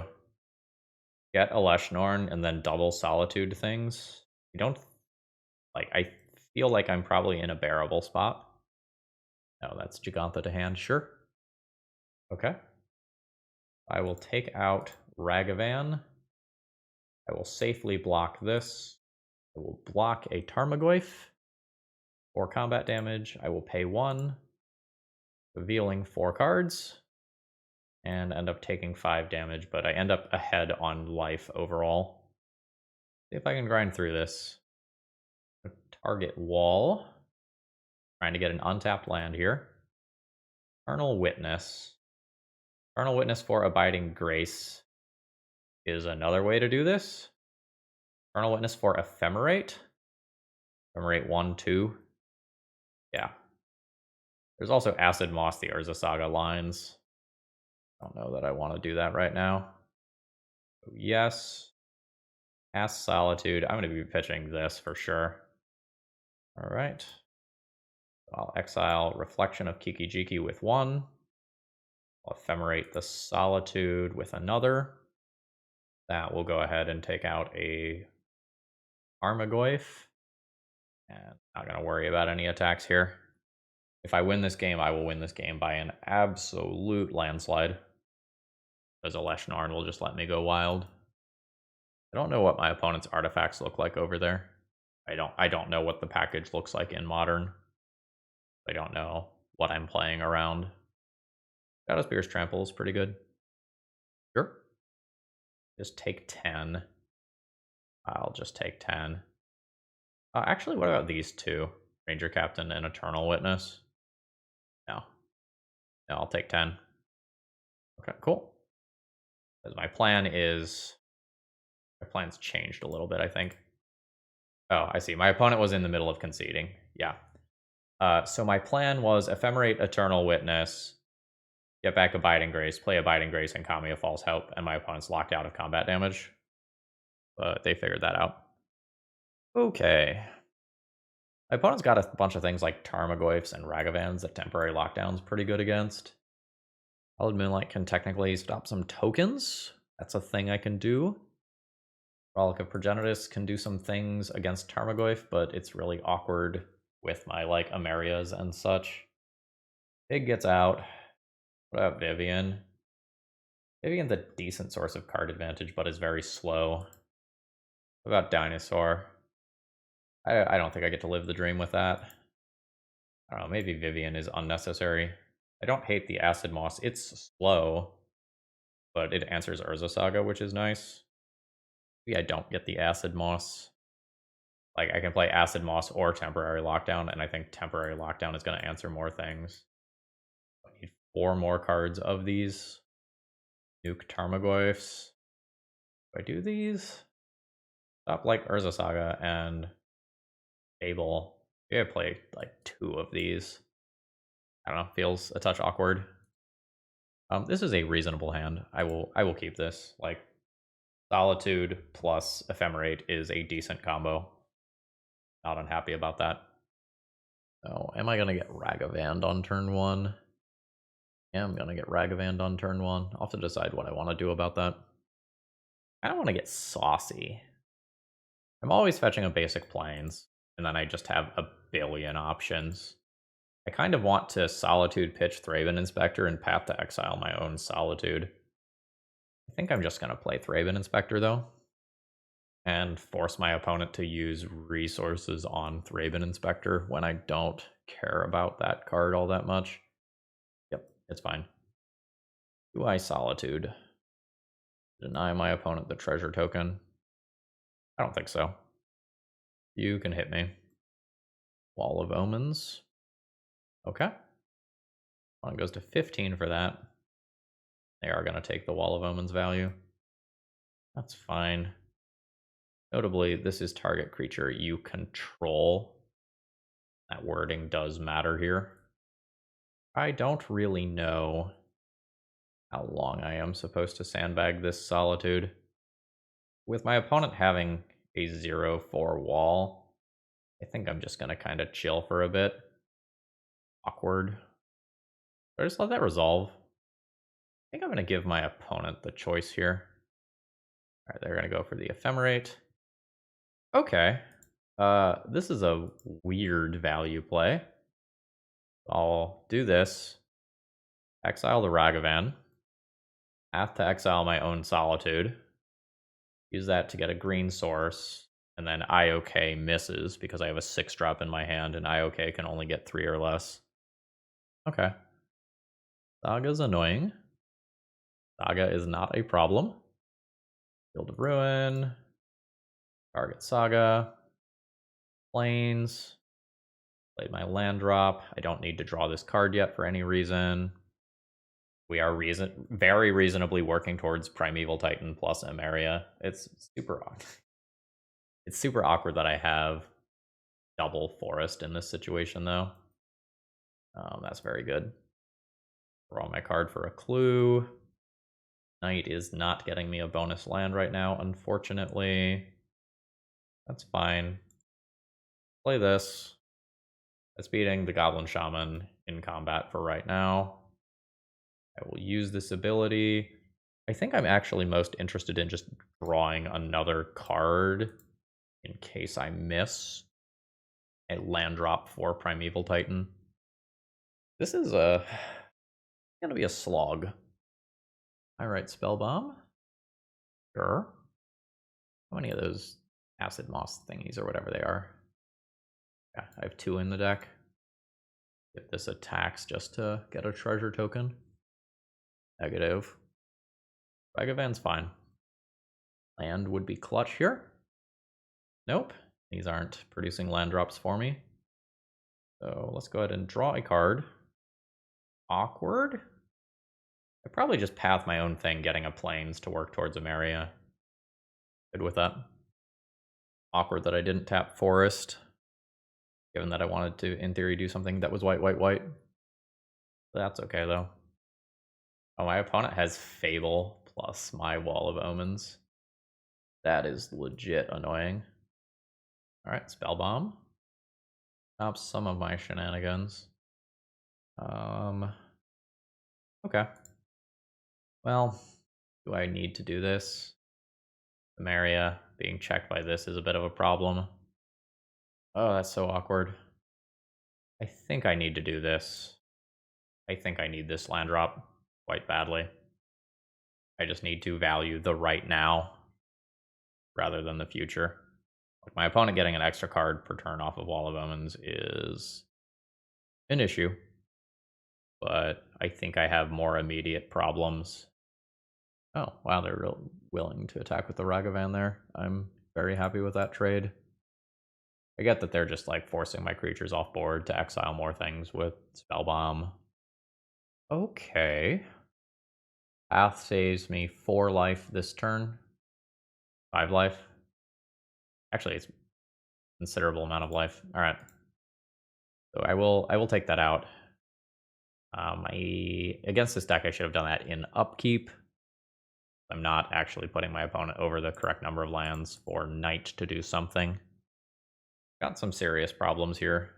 get Elesh Norn and then double Solitude things, I feel like I'm probably in a bearable spot. No, that's Gigantha to hand, sure. Okay. I will take out Ragavan. I will safely block this. I will block a Tarmogoyf. For combat damage, I will pay 1, revealing 4 cards, and end up taking 5 damage, but I end up ahead on life overall. See if I can grind through this. Target wall. Trying to get an untapped land here. Eternal Witness. Eternal Witness for Abiding Grace is another way to do this. Eternal Witness for Ephemerate. Ephemerate 1, 2. Yeah. There's also Acid-Moss, the Urza Saga lines. I don't know that I want to do that right now. So yes. Cast Solitude. I'm going to be pitching this for sure. All right. I'll exile Reflection of Kiki-Jiki with 1. I'll Ephemerate the Solitude with another. That will go ahead and take out a Tarmogoyf. And not going to worry about any attacks here. If I win this game, I will win this game by an absolute landslide. Because Elesh Norn will just let me go wild. I don't know what my opponent's artifacts look like over there. I don't know what the package looks like in Modern. I don't know what I'm playing around. Shadowspear's Trample is pretty good. Sure. Just take 10. I'll just take 10. Actually, what about these two? Ranger Captain and Eternal Witness? No. No, I'll take 10. Okay, cool. Because my plan's changed a little bit, I think. Oh, I see. My opponent was in the middle of conceding. Yeah. So my plan was Ephemerate Eternal Witness, get back Abiding Grace, play Abiding Grace, and Kami of False Hope, and my opponent's locked out of combat damage. But they figured that out. Okay. My opponent's got a bunch of things like Tarmogoyfs and Ragavans that temporary lockdown's pretty good against. Hallowed Moonlight can technically stop some tokens. That's a thing I can do. Frolic of Progenitus can do some things against Tarmogoyf, but it's really awkward with my like Emerias and such. Pig gets out. What about Vivian? Vivian's a decent source of card advantage, but is very slow. What about Dinosaur? I don't think I get to live the dream with that. I don't know, maybe Vivian is unnecessary. I don't hate the Acid Moss. It's slow, but it answers Urza Saga, which is nice. Maybe I don't get the Acid Moss. Like, I can play Acid Moss or Temporary Lockdown, and I think Temporary Lockdown is going to answer more things. I need 4 more cards of these. Nuke Tarmogoyfs. Do I do these? Stop like Urza Saga and Fable. Maybe I play like 2 of these. I don't know, feels a touch awkward. This is a reasonable hand. I will keep this. Like, Solitude plus Ephemerate is a decent combo. Not unhappy about that. Oh, am I gonna get Ragavand on turn 1? Yeah, I'm gonna get Ragavand on turn 1. I'll have to decide what I want to do about that. I don't want to get saucy. I'm always fetching a basic plains, and then I just have a billion options. I kind of want to Solitude pitch Thraben Inspector and Path to Exile my own Solitude. I think I'm just going to play Thraben Inspector, though, and force my opponent to use resources on Thraben Inspector when I don't care about that card all that much. Yep, it's fine. Do I Solitude? Deny my opponent the treasure token? I don't think so. You can hit me. Wall of Omens. Okay. One goes to 15 for that. They are going to take the Wall of Omens value. That's fine. Notably, this is target creature you control. That wording does matter here. I don't really know how long I am supposed to sandbag this Solitude. With my opponent having a 0-4 wall, I think I'm just going to kind of chill for a bit. Awkward. Or just let that resolve. I think I'm going to give my opponent the choice here. All right, they're going to go for the Ephemerate. Okay. This is a weird value play. I'll do this. Exile the Ragavan. Have to exile my own Solitude. Use that to get a green source. And then IOK misses because I have a 6-drop in my hand, and IOK can only get 3 or less. Okay. Saga's annoying. Saga is not a problem. Field of Ruin. Target Saga. Plains. Played my land drop. I don't need to draw this card yet for any reason. We are very reasonably working towards Primeval Titan plus Emeria. It's super awkward. It's super awkward that I have double forest in this situation, though. That's very good. Draw my card for a clue. Knight is not getting me a bonus land right now, unfortunately. That's fine. Play this. It's beating the Goblin Shaman in combat for right now. I will use this ability. I think I'm actually most interested in just drawing another card in case I miss a land drop for Primeval Titan. This is gonna be a slog. Alright, Spell Bomb. Sure. How many of those Acid Moss thingies or whatever they are? Yeah, I have 2 in the deck. If this attacks just to get a treasure token. Negative. Ragavan's fine. Land would be clutch here. Nope. These aren't producing land drops for me. So let's go ahead and draw a card. Awkward. I probably just path my own thing, getting a plains to work towards Emeria. Good with that. Awkward that I didn't tap forest, given that I wanted to, in theory, do something that was white, white, white. That's okay, though. Oh, my opponent has Fable plus my Wall of Omens. That is legit annoying. Alright, Spell Bomb. Stops some of my shenanigans. Okay. Well, do I need to do this? Emeria being checked by this is a bit of a problem. Oh, that's so awkward. I think I need to do this. I think I need this land drop quite badly. I just need to value the right now rather than the future. Like, my opponent getting an extra card per turn off of Wall of Omens is an issue. but I think I have more immediate problems. Oh, wow, they're real willing to attack with the Ragavan there. I'm very happy with that trade. I get that they're just like forcing my creatures off board to exile more things with Spellbomb. Okay. Path saves me 4 life this turn. 5 life. Actually, it's a considerable amount of life. Alright. So I will take that out. Against this deck, I should have done that in upkeep. I'm not actually putting my opponent over the correct number of lands for Knight to do something. Got some serious problems here.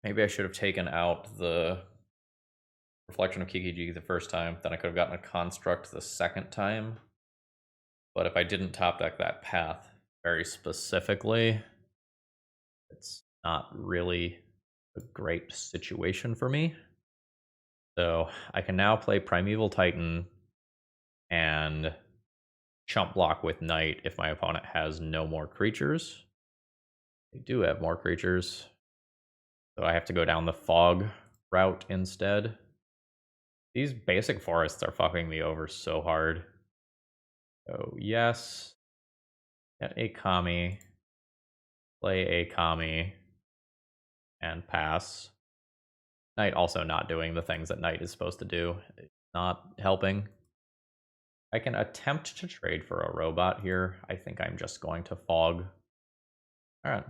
Maybe I should have taken out the Reflection of Kikiji the first time, then I could have gotten a Construct the second time. But if I didn't top deck that path very specifically, it's not really a great situation for me. So I can now play Primeval Titan and chump block with Knight if my opponent has no more creatures. They do have more creatures. So I have to go down the fog route instead. These basic forests are fucking me over so hard. So yes. Get a Kami. Play a Kami. And pass. Knight also not doing the things that Knight is supposed to do. Not helping. I can attempt to trade for a robot here. I think I'm just going to fog. Alright.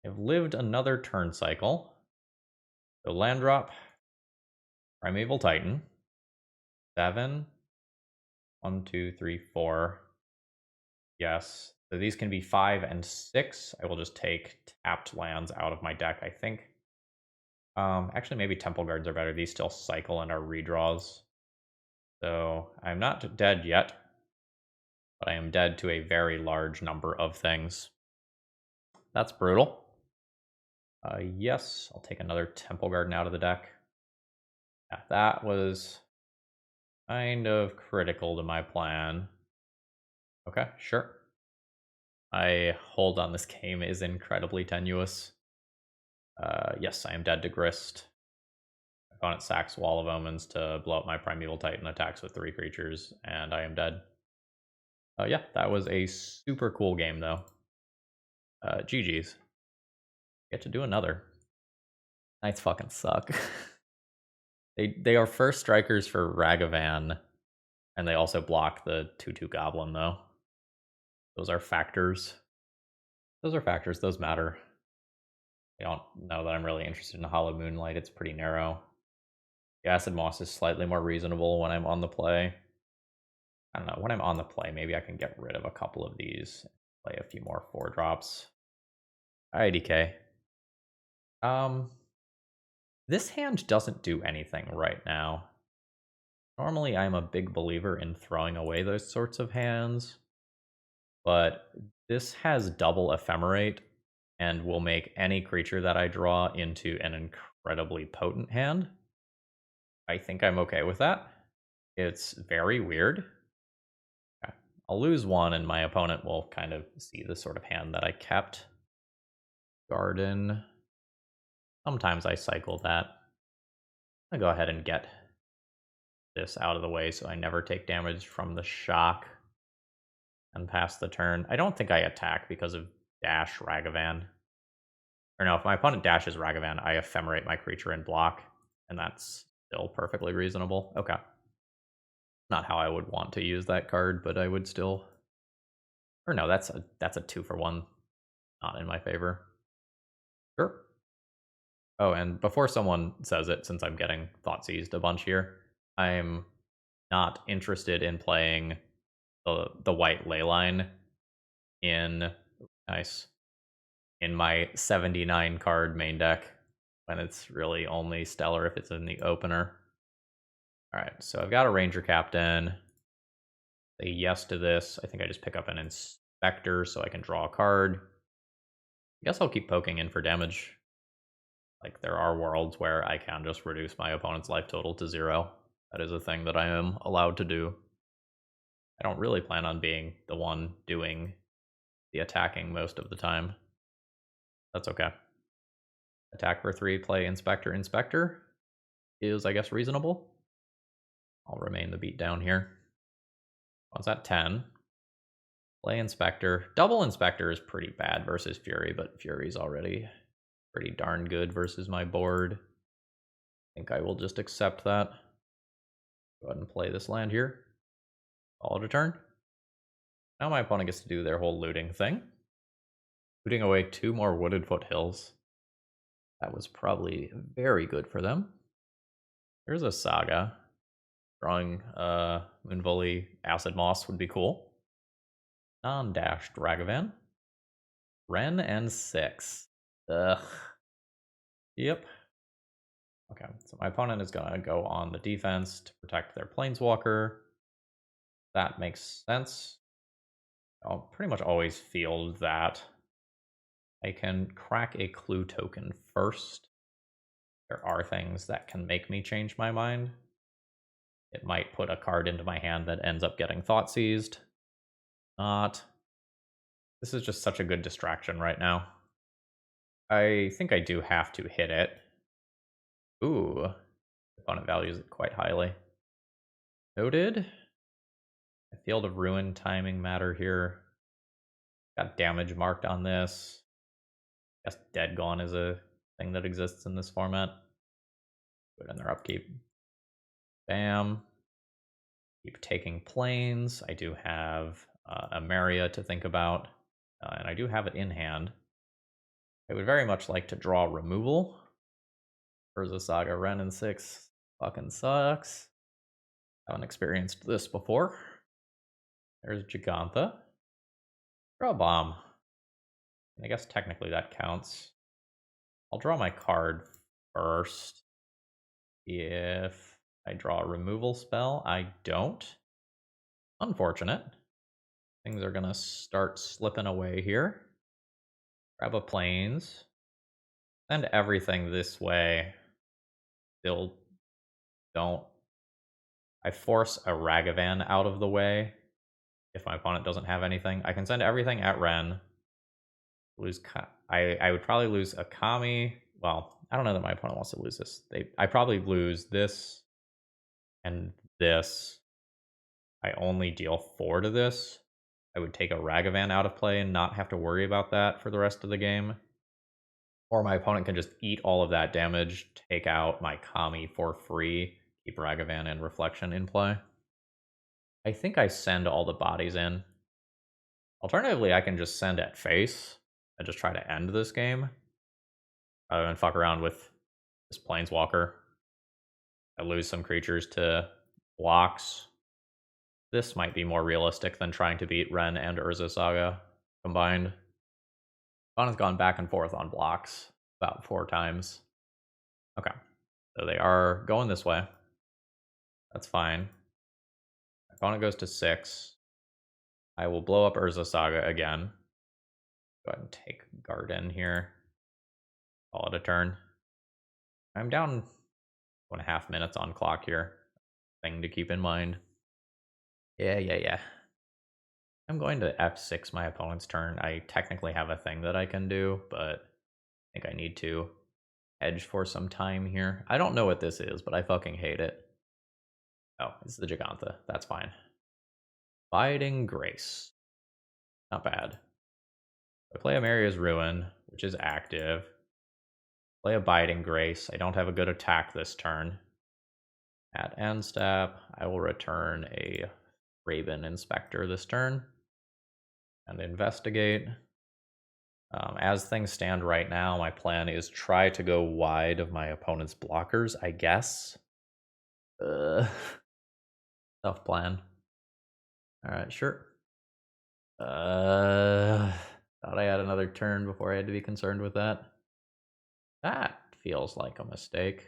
I've lived another turn cycle. So land drop. Primeval Titan. 7. 1, 2, 3, 4. Yes. So these can be 5 and 6. I will just take tapped lands out of my deck, I think. Actually, maybe Temple Guards are better. These still cycle and are redraws. So I'm not dead yet, but I am dead to a very large number of things. That's brutal. Yes, I'll take another Temple Garden out of the deck. Yeah, that was kind of critical to my plan. Okay, sure. My hold on this game is incredibly tenuous. Yes, I am dead to Grist. My opponent sacks Wall of Omens to blow up my Primeval Titan, attacks with 3 creatures, and I am dead. Yeah, that was a super cool game, though. GG's. Get to do another. Knights fucking suck. They are first strikers for Ragavan, and they also block the 2/2 Goblin, though. Those are factors. Those are factors. Those matter. I don't know that I'm really interested in Hollow Moonlight. It's pretty narrow. The Acid-Moss is slightly more reasonable when I'm on the play. I don't know. When I'm on the play, maybe I can get rid of a couple of these. Play a few more 4-drops. IDK. This hand doesn't do anything right now. Normally, I'm a big believer in throwing away those sorts of hands, but this has double Ephemerate and will make any creature that I draw into an incredibly potent hand. I think I'm okay with that. It's very weird. Okay. I'll lose 1 and my opponent will kind of see the sort of hand that I kept. Garden. Sometimes I cycle that. I'll go ahead and get this out of the way so I never take damage from the shock and pass the turn. I don't think I attack because of dash Ragavan. Or no, if my opponent dashes Ragavan, I ephemerate my creature and block, and that's still perfectly reasonable. Okay. Not how I would want to use that card, but I would still... Or no, that's a 2-for-1. Not in my favor. Sure. Oh, and before someone says it, since I'm getting thought seized a bunch here, I'm not interested in playing the white leyline in my 79 card main deck when it's really only stellar if it's in the opener. All right, so I've got a Ranger Captain. Say yes to this. I think I just pick up an Inspector so I can draw a card. I guess I'll keep poking in for damage. Like, there are worlds where I can just reduce my opponent's life total to 0. That is a thing that I am allowed to do. I don't really plan on being the one doing the attacking most of the time. That's okay. Attack for 3, play Inspector, Inspector. is, I guess, reasonable. I'll remain the beat down here. One's at 10. Play Inspector. Double Inspector is pretty bad versus Fury, but Fury's already pretty darn good versus my board. I think I will just accept that. Go ahead and play this land here. Call it a turn. Now my opponent gets to do their whole looting thing. Looting away 2 more Wooded Foothills. That was probably very good for them. There's a Saga. Drawing Mwonvuli Acid-Moss would be cool. Non-dashed Ragavan. Ren and 6. Ugh. Yep. Okay, so my opponent is going to go on the defense to protect their Planeswalker. That makes sense. I'll pretty much always field that. I can crack a clue token first. There are things that can make me change my mind. It might put a card into my hand that ends up getting Thought Seized. Not. This is just such a good distraction right now. I think I do have to hit it. Ooh. Opponent values it quite highly. Noted. A Field of Ruin timing matter here. Got damage marked on this. I guess Dead Gone is a thing that exists in this format. Put it in their upkeep. Bam. Keep taking planes. I do have Emeria to think about, and I do have it in hand. I would very much like to draw removal. Urza Saga, Ren and 6 fucking sucks. Haven't experienced this before. There's Gigantha. Draw a bomb. I guess technically that counts. I'll draw my card first. If I draw a removal spell, I don't. Unfortunate. Things are gonna start slipping away here. Grab a planes. Send everything this way. Still don't. I force a Ragavan out of the way. If my opponent doesn't have anything, I can send everything at Ren. Lose. I would probably lose a Kami. Well, I don't know that my opponent wants to lose this. I probably lose this and this. I only deal 4 to this. I would take a Ragavan out of play and not have to worry about that for the rest of the game. Or my opponent can just eat all of that damage, take out my Kami for free, keep Ragavan and Reflection in play. I think I send all the bodies in. Alternatively, I can just send at face and just try to end this game. Rather than fuck around with this Planeswalker. I lose some creatures to blocks. This might be more realistic than trying to beat Ren and Urza Saga combined. Opponent's gone back and forth on blocks about 4 times. Okay, so they are going this way. That's fine. Opponent goes to 6. I will blow up Urza Saga again. Go ahead and take Garden here. Call it a turn. I'm down 1.5 minutes on clock here. Thing to keep in mind. Yeah. I'm going to F6 my opponent's turn. I technically have a thing that I can do, but I think I need to hedge for some time here. I don't know what this is, but I fucking hate it. Oh, it's the Gigantha. That's fine. Abiding Grace. Not bad. I play Emeria's Ruin, which is active. Play Abiding Grace. I don't have a good attack this turn. At end step, I will return a Raven Inspector this turn. And investigate. As things stand right now, my plan is try to go wide of my opponent's blockers, I guess. Tough plan. Alright, sure. Thought I had another turn before I had to be concerned with that. That feels like a mistake.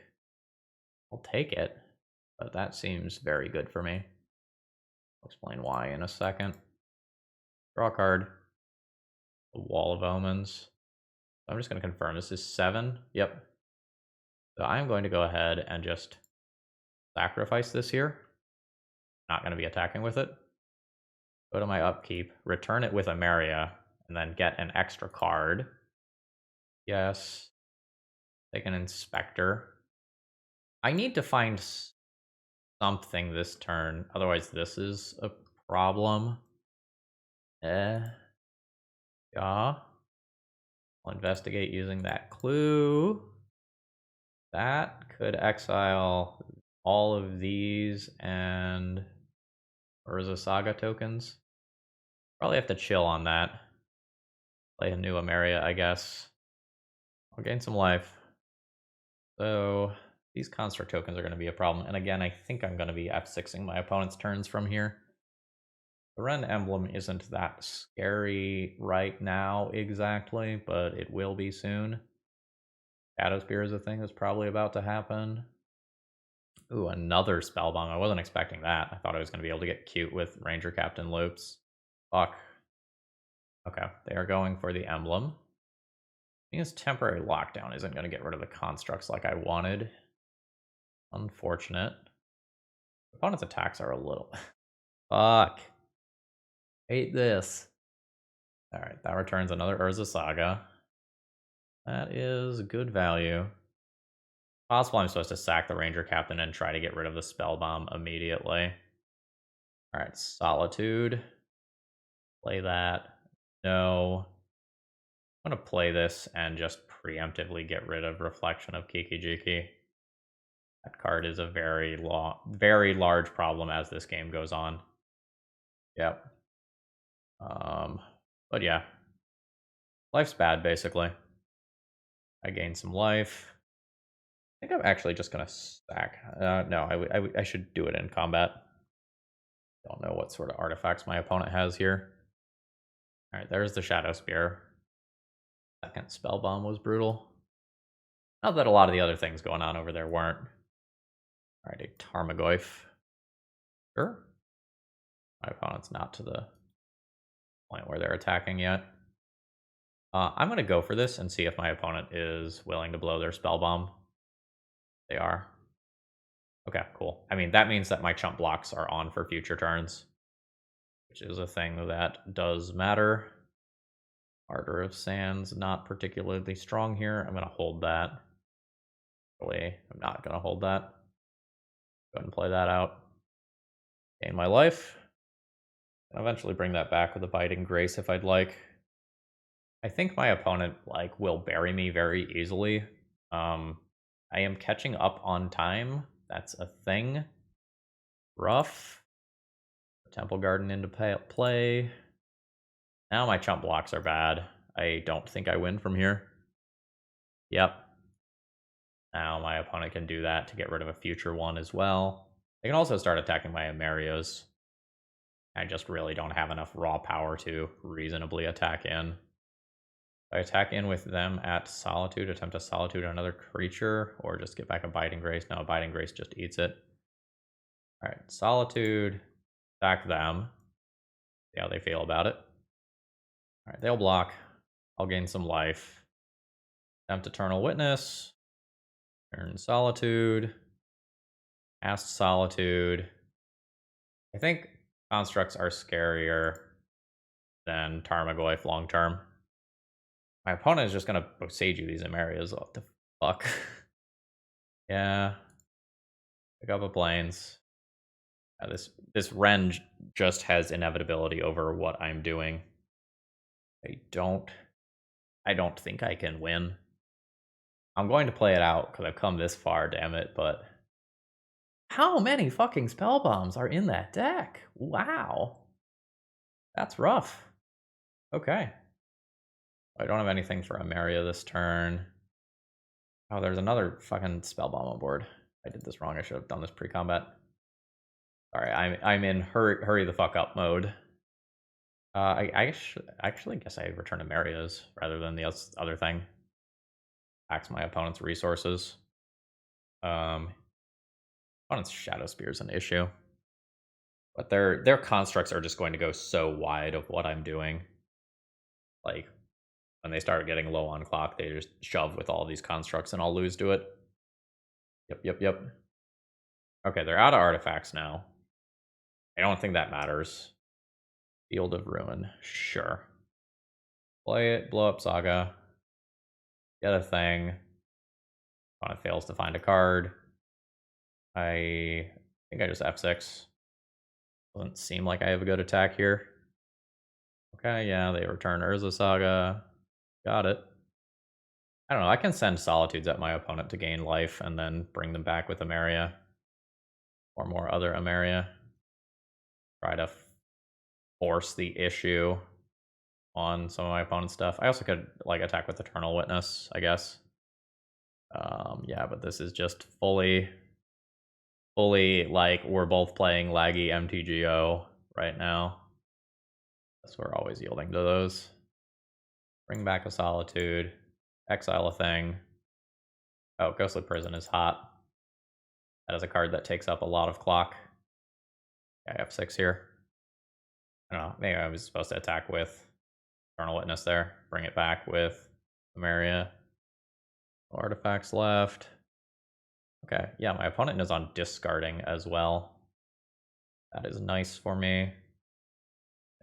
I'll take it, but that seems very good for me. I'll explain why in a second. Draw a card. A Wall of Omens. I'm just going to confirm this is 7. Yep. So I'm going to go ahead and just sacrifice this here. Not going to be attacking with it. Go to my upkeep, return it with Emeria, and then get an extra card. Yes. Take an Inspector. I need to find something this turn, otherwise this is a problem. Yeah. I'll investigate using that clue. That could exile all of these and Urza Saga tokens. Probably have to chill on that. Play a new Emeria, I guess. I'll gain some life. So these construct tokens are going to be a problem. And again, I think I'm going to be F6ing my opponent's turns from here. The Ren emblem isn't that scary right now exactly, but it will be soon. Shadow Spear is a thing that's probably about to happen. Ooh, another Spellbomb. I wasn't expecting that. I thought I was going to be able to get cute with Ranger Captain loops. Fuck. Okay, they are going for the emblem. I think this temporary lockdown isn't going to get rid of the constructs like I wanted. Unfortunate. Opponent's attacks are a little... Fuck. Hate this. Alright, that returns another Urza Saga. That is good value. Possible I'm supposed to sack the Ranger Captain and try to get rid of the Spellbomb immediately. Alright, Solitude. Play that. No. I'm going to play this and just preemptively get rid of Reflection of Kiki Jiki. That card is a very large problem as this game goes on. Yep. But yeah. Life's bad, basically. I gain some life. I think I'm actually just going to stack. No, I should do it in combat. Don't know what sort of artifacts my opponent has here. Alright, there's the Shadow Spear. Second Spellbomb was brutal. Not that a lot of the other things going on over there weren't. Alright, a Tarmogoyf. Sure. My opponent's not to the point where they're attacking yet. I'm going to go for this and see if my opponent is willing to blow their Spellbomb. They are. Okay, cool. I mean, that means that my chump blocks are on for future turns, which is a thing that does matter. Martyr of Sands, not particularly strong here. I'm going to hold that. Actually, I'm not going to hold that. Go ahead and play that out. Gain my life. And eventually bring that back with a Biting Grace if I'd like. I think my opponent will bury me very easily. I am catching up on time. That's a thing. Rough. Temple Garden into play. Now my chump blocks are bad. I don't think I win from here. Yep. Now my opponent can do that to get rid of a future one as well. They can also start attacking my Emerias. I just really don't have enough raw power to reasonably attack in. I attack in with them at Solitude, attempt to Solitude another creature, or just get back a Biting Grace. No, Biting Grace just eats it. Alright, Solitude, attack them. See how they feel about it. Alright, they'll block. I'll gain some life. Attempt Eternal Witness. Turn Solitude. Cast Solitude. I think constructs are scarier than Tarmogoyf long term. My opponent is just gonna Boseiju these Emerias. What the fuck? Yeah. Pick up a Plains. This Ren just has inevitability over what I'm doing. I don't think I can win. I'm going to play it out because I've come this far, damn it, but how many fucking spell bombs are in that deck? Wow. That's rough. Okay. I don't have anything for Emeria this turn. Oh, there's another fucking spell bomb on board. I did this wrong. I should have done this pre-combat. Sorry, I'm in hurry the fuck up mode. I actually guess I return Emerias rather than the other thing. Tax my opponent's resources. Opponent's Shadow Spear is an issue. But their constructs are just going to go so wide of what I'm doing. Like, when they start getting low on clock, they just shove with all these constructs and I'll lose to it. Yep. Okay, they're out of artifacts now. I don't think that matters. Field of Ruin, sure. Play it, blow up Saga. Get a thing. Opponent fails to find a card. I think I just F6. Doesn't seem like I have a good attack here. Okay, yeah, they return Urza Saga. Got it. I don't know, I can send Solitudes at my opponent to gain life and then bring them back with Emeria. Or more other Emeria. Try to force the issue on some of my opponent's stuff. I also could like attack with Eternal Witness, I guess. Yeah, but this is just fully like we're both playing laggy MTGO right now. So we're always yielding to those. Bring back a Solitude. Exile a thing. Oh, Ghostly Prison is hot. That is a card that takes up a lot of clock. Yeah, I have 6 here. I don't know, maybe I was supposed to attack with Eternal Witness there. Bring it back with Emeria. Artifacts left. Okay, yeah, my opponent is on discarding as well. That is nice for me.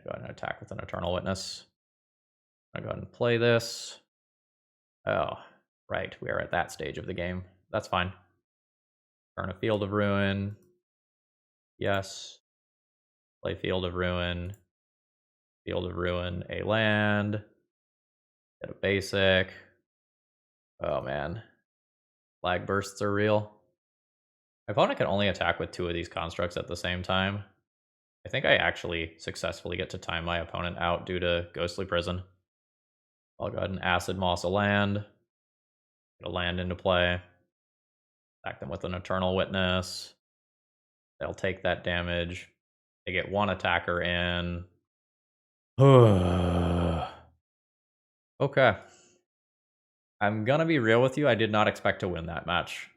Go ahead and attack with an Eternal Witness. I'm gonna go ahead and play this. Oh, right, we are at that stage of the game. That's fine. Turn a Field of Ruin. Yes. Play Field of Ruin. Field of Ruin, a land. Get a basic. Oh man. Flag bursts are real. My opponent can only attack with 2 of these constructs at the same time. I think I actually successfully get to time my opponent out due to Ghostly Prison. I'll go ahead and Acid-Moss a land. Get a land into play. Attack them with an Eternal Witness. They'll take that damage. They get 1 attacker in. Okay. I'm gonna be real with you, I did not expect to win that match.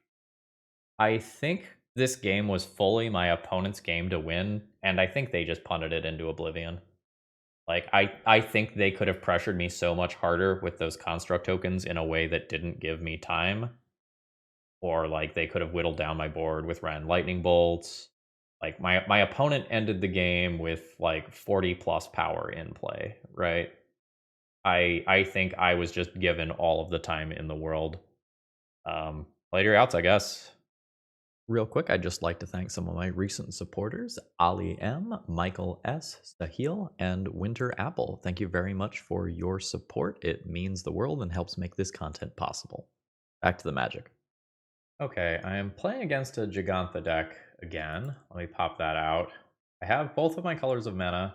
I think this game was fully my opponent's game to win, and I think they just punted it into oblivion. Like, I think they could have pressured me so much harder with those construct tokens in a way that didn't give me time. Or, like, they could have whittled down my board with Ren Lightning Bolts. Like, my opponent ended the game with, like, 40 plus power in play, right? I think I was just given all of the time in the world. Play your outs, I guess. Real quick, I'd just like to thank some of my recent supporters, Ali M, Michael S, Sahil, and Winter Apple. Thank you very much for your support. It means the world and helps make this content possible. Back to the magic. Okay, I am playing against a Gigantha deck again. Let me pop that out. I have both of my colors of mana.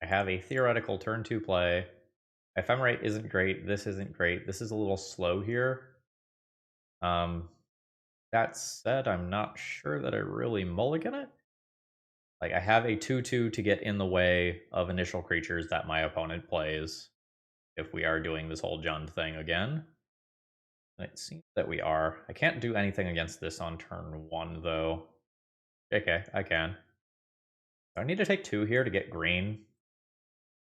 I have a theoretical turn 2 play. Ephemerate isn't great. This isn't great. This is a little slow here. That said, I'm not sure that I really mulligan it. Like, I have a 2/2 to get in the way of initial creatures that my opponent plays if we are doing this whole Jund thing again. And it seems that we are. I can't do anything against this on turn 1, though. Okay, I can. Do I need to take 2 here to get green?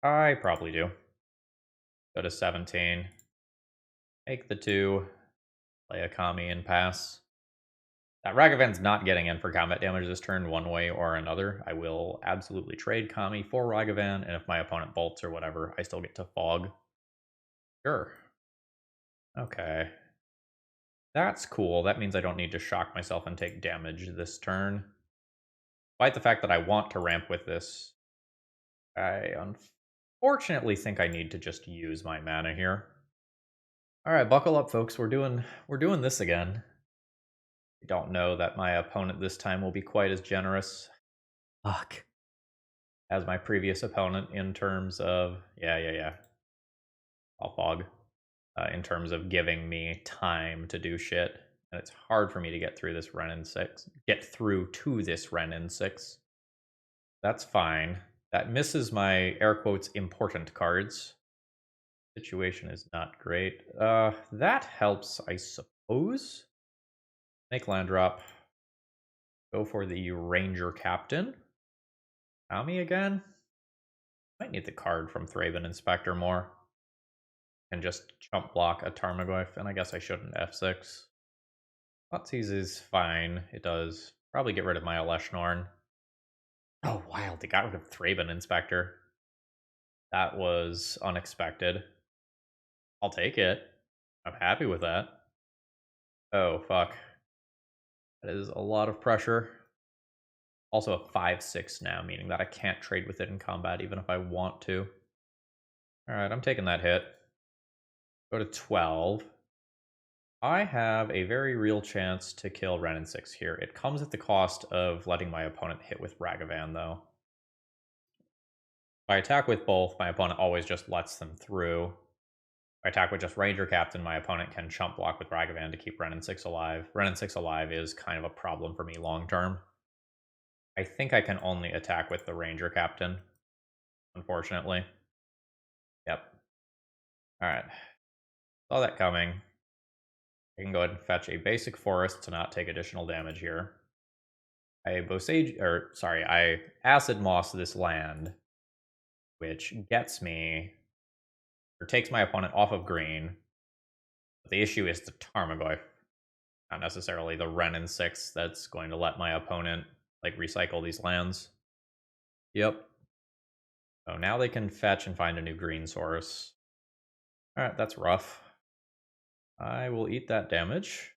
I probably do. Go to 17. Take the 2. Play a Kami and pass. That Ragavan's not getting in for combat damage this turn one way or another. I will absolutely trade Kami for Ragavan, and if my opponent bolts or whatever, I still get to Fog. Sure. Okay. That's cool. That means I don't need to shock myself and take damage this turn. Despite the fact that I want to ramp with this, I unfortunately think I need to just use my mana here. Alright, buckle up, folks. We're doing this again. I don't know that my opponent this time will be quite as generous. Fuck. As my previous opponent in terms of I'll Fog. In terms of giving me time to do shit. And it's hard for me to get through this Renin 6. Get through to this Renin 6. That's fine. That misses my air quotes important cards. Situation is not great. That helps, I suppose. Make land drop. Go for the Ranger Captain. Kami again? Might need the card from Thraben Inspector more. And just chump block a Tarmogoyf, and I guess I shouldn't F6. Thoughtseize is fine. It does probably get rid of my Elesh Norn. Oh, wild. They got rid of Thraben Inspector. That was unexpected. I'll take it. I'm happy with that. Oh, fuck. That is a lot of pressure. Also a 5/6 now, meaning that I can't trade with it in combat even if I want to. Alright, I'm taking that hit. Go to 12. I have a very real chance to kill Ren 6 here. It comes at the cost of letting my opponent hit with Ragavan, though. If I attack with both, my opponent always just lets them through. If I attack with just Ranger Captain, my opponent can chump block with Ragavan to keep Ren 6 alive. Ren 6 alive is kind of a problem for me long term. I think I can only attack with the Ranger Captain, unfortunately. Yep. Alright. Saw that coming. I can go ahead and fetch a basic forest to not take additional damage here. I acid moss this land, which gets me, or takes my opponent off of green. But the issue is the Tarmogoyf, not necessarily the Ren 6 that's going to let my opponent like recycle these lands. Yep. So now they can fetch and find a new green source. Alright, that's rough. I will eat that damage.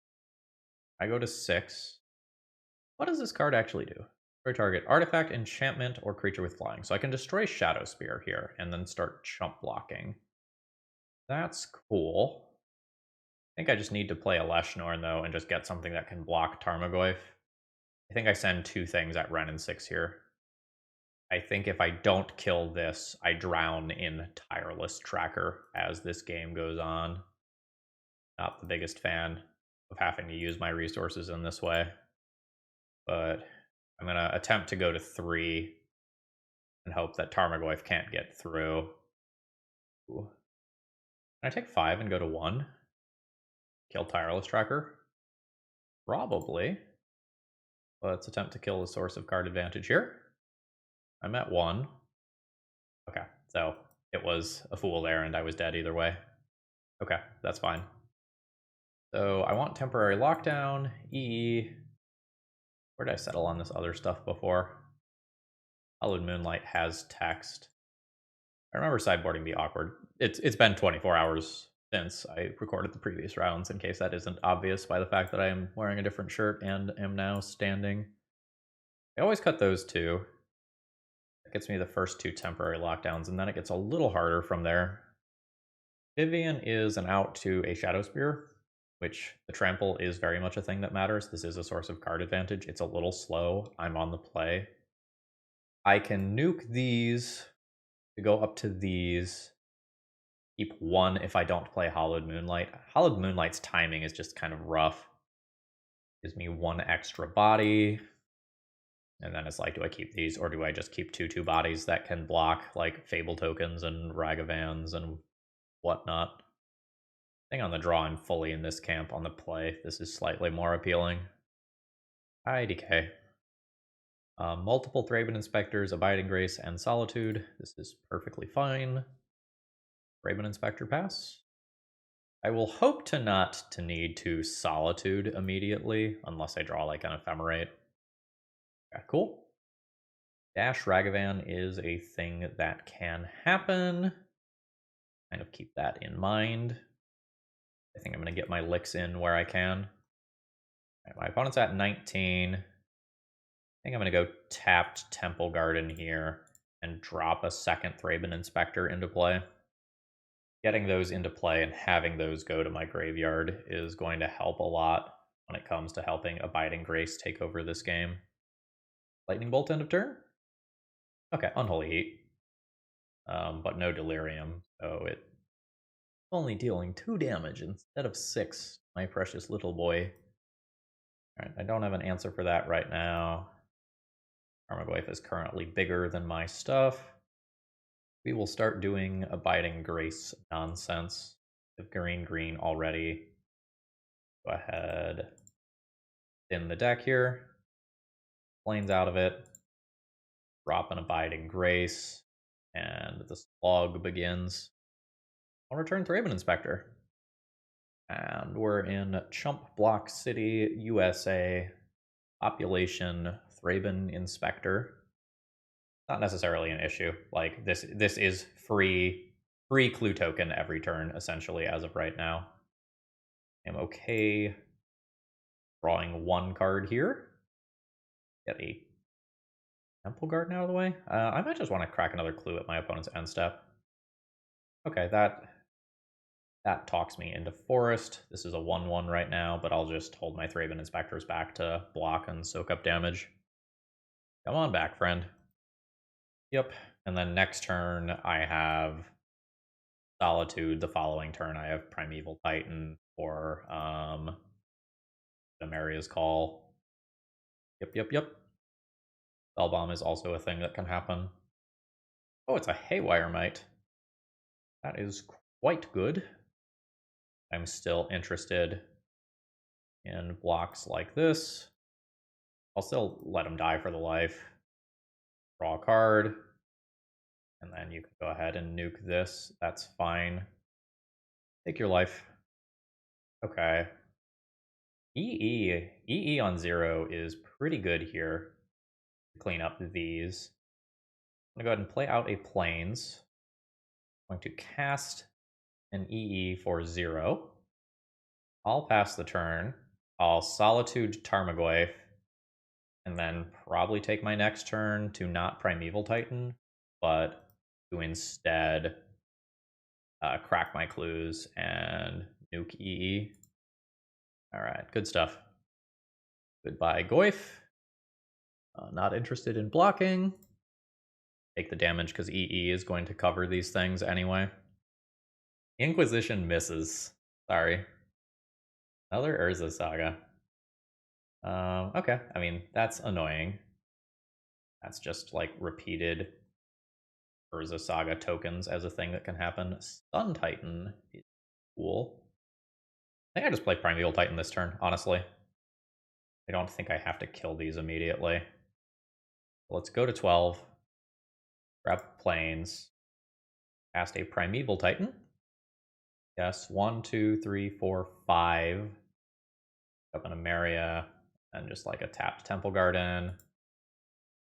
I go to 6. What does this card actually do? Destroy target artifact, enchantment, or creature with flying. So I can destroy Shadow Spear here and then start chump blocking. That's cool. I think I just need to play Elesh Norn though and just get something that can block Tarmogoyf. I think I send 2 things at Ren 6 here. I think if I don't kill this, I drown in Tireless Tracker as this game goes on. Not the biggest fan of having to use my resources in this way. But I'm going to attempt to go to 3 and hope that Tarmogoyf can't get through. Ooh. Can I take 5 and go to 1? Kill Tireless Tracker? Probably. Let's attempt to kill the source of card advantage here. I'm at 1. Okay, so it was a fool there and I was dead either way. Okay, that's fine. So I want temporary lockdown, EE. Where did I settle on this other stuff before? Hallowed Moonlight has text. I remember sideboarding the awkward. It's been 24 hours since I recorded the previous rounds, in case that isn't obvious by the fact that I am wearing a different shirt and am now standing. I always cut those 2. That gets me the first 2 temporary lockdowns, and then it gets a little harder from there. Vivian is an out to a Shadow Spear, which the trample is very much a thing that matters. This is a source of card advantage. It's a little slow. I'm on the play. I can nuke these to go up to these. Keep 1 if I don't play Hallowed Moonlight. Hallowed Moonlight's timing is just kind of rough. Gives me 1 extra body. And then it's like, do I keep these or do I just keep 2 bodies that can block like Fable tokens and Ragavans and whatnot? I think on the draw I'm fully in this camp. On the play, this is slightly more appealing. IDK. Multiple Thraben Inspectors, Abiding Grace, and Solitude. This is perfectly fine. Thraben Inspector pass. I will hope to not to need to Solitude immediately, unless I draw like an Ephemerate. Okay, cool. Dash Ragavan is a thing that can happen. Kind of keep that in mind. I think I'm going to get my licks in where I can. Right, my opponent's at 19. I think I'm going to go tapped Temple Garden here and drop a second Thraben Inspector into play. Getting those into play and having those go to my graveyard is going to help a lot when it comes to helping Abiding Grace take over this game. Lightning Bolt end of turn? Okay, Unholy Heat. But no Delirium, so it's only dealing 2 damage instead of 6, my precious little boy. Alright, I don't have an answer for that right now. Tarmogoyf is currently bigger than my stuff. We will start doing Abiding Grace nonsense. If green already. Go ahead. In the deck here. Planes out of it. Drop an Abiding Grace. And the slog begins. I'll return Thraben Inspector. And we're in Chump Block City, USA. Population Thraben Inspector. Not necessarily an issue. Like this is free clue token every turn, essentially, as of right now. I'm okay Drawing one card here. Get a Temple Garden out of the way. I might just want to crack another clue at my opponent's end step. Okay, that talks me into Forest. This is a 1/1 right now, but I'll just hold my Thraben Inspectors back to block and soak up damage. Come on back, friend. Yep. And then next turn, I have Solitude. The following turn, I have Primeval Titan or Emeria's Call. Yep. Spellbomb is also a thing that can happen. Oh, it's a Haywire Mite. That is quite good. I'm still interested in blocks like this. I'll still let him die for the life. Draw a card. And then you can go ahead and nuke this. That's fine. Take your life. Okay. EE on 0 is pretty good here. Clean up these. I'm going to go ahead and play out a Plains. I'm going to cast an EE for 0. I'll pass the turn. I'll Solitude Tarmogoyf. And then probably take my next turn to not Primeval Titan, but to instead crack my clues and nuke EE. Alright, good stuff. Goodbye, Goyf. Not interested in blocking. Take the damage because EE is going to cover these things anyway. Inquisition misses. Sorry. Another Urza Saga. Okay, I mean, that's annoying. That's just like repeated Urza Saga tokens as a thing that can happen. Sun Titan is cool. I think I just play Primeval Titan this turn, honestly. I don't think I have to kill these immediately. Let's go to 12. Grab Plains. Cast a Primeval Titan. Yes, 1, 2, 3, 4, 5. Up an Emeria. And just like a tapped Temple Garden.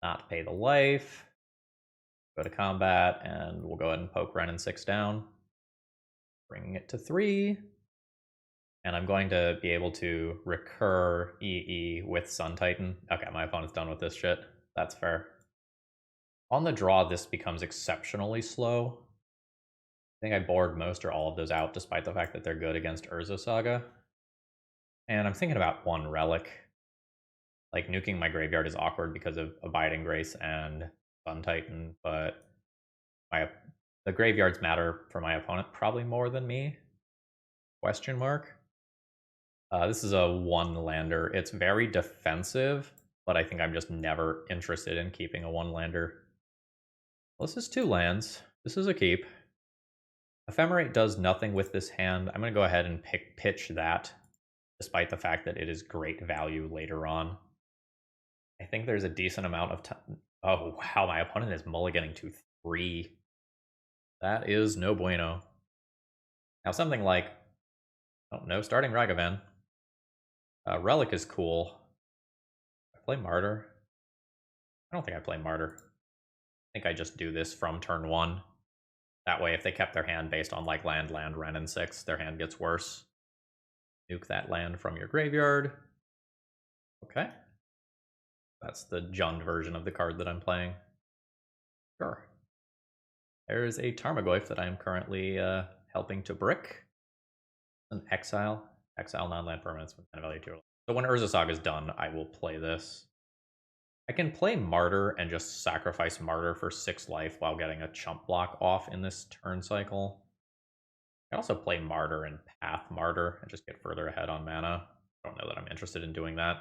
Not pay the life. Go to combat, and we'll go ahead and poke Renin 6 down. Bringing it to 3. And I'm going to be able to recur EE with Sun Titan. Okay, my opponent's done with this shit. That's fair. On the draw, this becomes exceptionally slow. I think I board most or all of those out, despite the fact that they're good against Urza Saga. And I'm thinking about one Relic. Like, nuking my graveyard is awkward because of Abiding Grace and Sun Titan, but the graveyards matter for my opponent probably more than me. Question mark. This is a 1-lander. It's very defensive, but I think I'm just never interested in keeping a 1-lander. Well, this is 2 lands. This is a keep. Ephemerate does nothing with this hand. I'm going to go ahead and pitch that, despite the fact that it is great value later on. I think there's a decent amount of time. Oh, wow, my opponent is mulliganing to 3. That is no bueno. Now, something like, oh, no starting Ragavan. Relic is cool. I play Martyr. I don't think I play Martyr. I think I just do this from turn 1. That way, if they kept their hand based on like land, Renin 6, their hand gets worse. Nuke that land from your graveyard. Okay. That's the Jund version of the card that I'm playing. Sure. There's a Tarmogoyf that I'm currently helping to brick. An exile. Exile non-land permanents with mana value 2. So when Urza Saga is done, I will play this. I can play Martyr and just sacrifice Martyr for 6 life while getting a chump block off in this turn cycle. I can also play Martyr and Path Martyr and just get further ahead on mana. I don't know that I'm interested in doing that.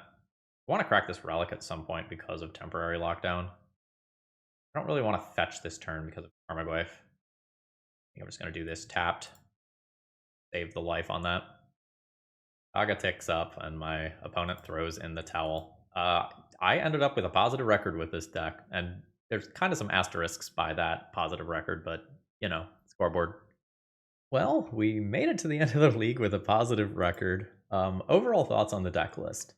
I want to crack this Relic at some point because of temporary lockdown. I don't really want to fetch this turn because of Tarmogoyf. I think I'm just going to do this tapped. Save the life on that. Saga ticks up, and my opponent throws in the towel. I ended up with a positive record with this deck, and there's kind of some asterisks by that positive record, but, you know, scoreboard. Well, we made it to the end of the league with a positive record. Overall thoughts on the deck list.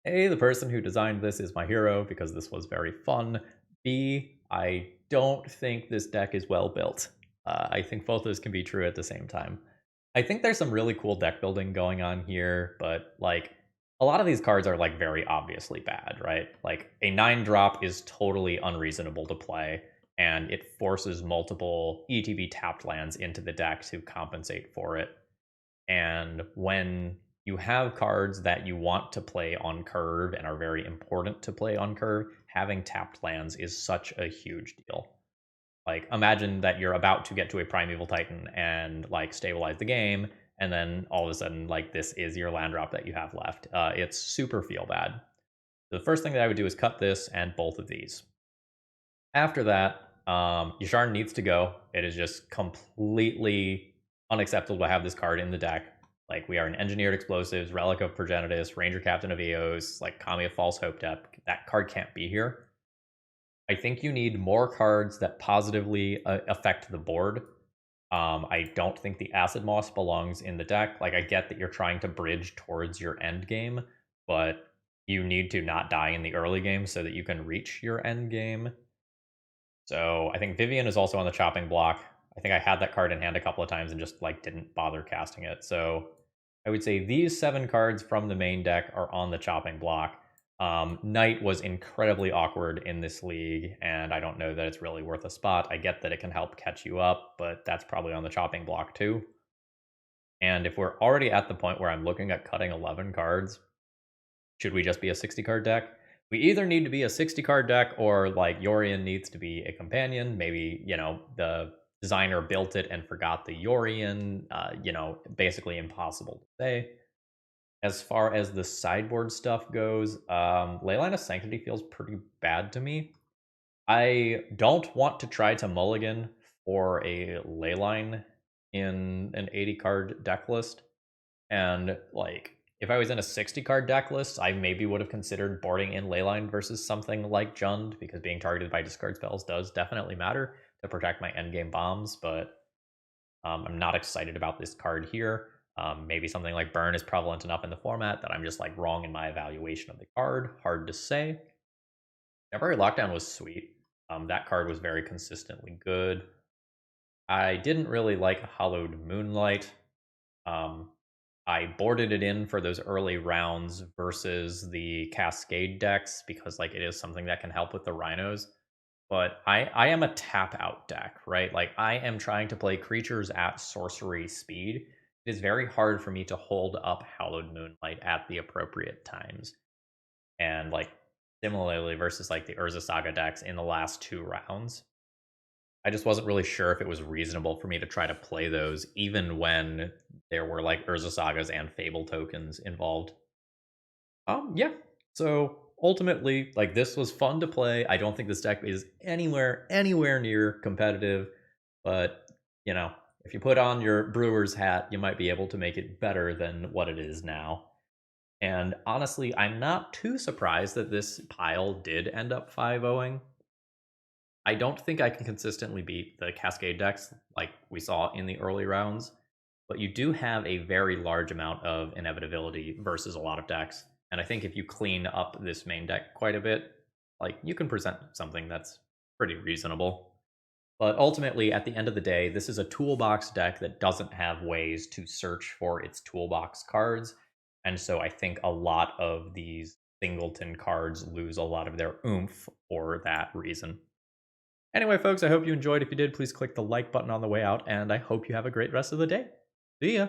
A, the person who designed this is my hero because this was very fun. B, I don't think this deck is well built. I think both those can be true at the same time. I think there's some really cool deck building going on here, but like a lot of these cards are like very obviously bad, right? Like a 9-drop is totally unreasonable to play, and it forces multiple ETB tapped lands into the deck to compensate for it. And when you have cards that you want to play on curve and are very important to play on curve, having tapped lands is such a huge deal. Like, imagine that you're about to get to a Primeval Titan and, like, stabilize the game, and then all of a sudden, like, this is your land drop that you have left. It's super feel bad. The first thing that I would do is cut this and both of these. After that, Yasharn needs to go. It is just completely unacceptable to have this card in the deck. Like, we are an Engineered Explosives, Relic of Progenitus, Ranger Captain of Eos, like Kami of False Hope deck. That card can't be here. I think you need more cards that positively affect the board. I don't think the Acid-Moss belongs in the deck. Like, I get that you're trying to bridge towards your end game, but you need to not die in the early game so that you can reach your end game. So I think Vivian is also on the chopping block. I think I had that card in hand a couple of times and just like didn't bother casting it. So I would say these 7 cards from the main deck are on the chopping block. Knight was incredibly awkward in this league, and I don't know that it's really worth a spot. I get that it can help catch you up, but that's probably on the chopping block too. And if we're already at the point where I'm looking at cutting 11 cards, should we just be a 60-card deck? We either need to be a 60-card deck, or like Yorion needs to be a companion. Maybe, you know, the designer built it and forgot the Yorion. You know, basically impossible to say. As far as the sideboard stuff goes, Leyline of Sanctity feels pretty bad to me. I don't want to try to mulligan for a Leyline in an 80-card deck list. And, like, if I was in a 60-card deck list, I maybe would have considered boarding in Leyline versus something like Jund, because being targeted by discard spells does definitely matter to protect my endgame bombs, but I'm not excited about this card here. Maybe something like Burn is prevalent enough in the format that I'm just like wrong in my evaluation of the card. Hard to say. Temporary Lockdown was sweet. That card was very consistently good. I didn't really like Hallowed Moonlight. I boarded it in for those early rounds versus the Cascade decks because like it is something that can help with the Rhinos. But I am a tap out deck, right? Like I am trying to play creatures at sorcery speed. It is very hard for me to hold up Hallowed Moonlight at the appropriate times. And like similarly versus like the Urza Saga decks in the last 2 rounds, I just wasn't really sure if it was reasonable for me to try to play those even when there were like Urza Sagas and Fable tokens involved. Yeah. So ultimately, like this was fun to play. I don't think this deck is anywhere near competitive, but you know, if you put on your Brewer's hat, you might be able to make it better than what it is now. And honestly, I'm not too surprised that this pile did end up 5-0ing. I don't think I can consistently beat the Cascade decks like we saw in the early rounds, but you do have a very large amount of inevitability versus a lot of decks. And I think if you clean up this main deck quite a bit, like you can present something that's pretty reasonable. But ultimately, at the end of the day, this is a toolbox deck that doesn't have ways to search for its toolbox cards. And so I think a lot of these singleton cards lose a lot of their oomph for that reason. Anyway, folks, I hope you enjoyed. If you did, please click the like button on the way out, and I hope you have a great rest of the day. See ya!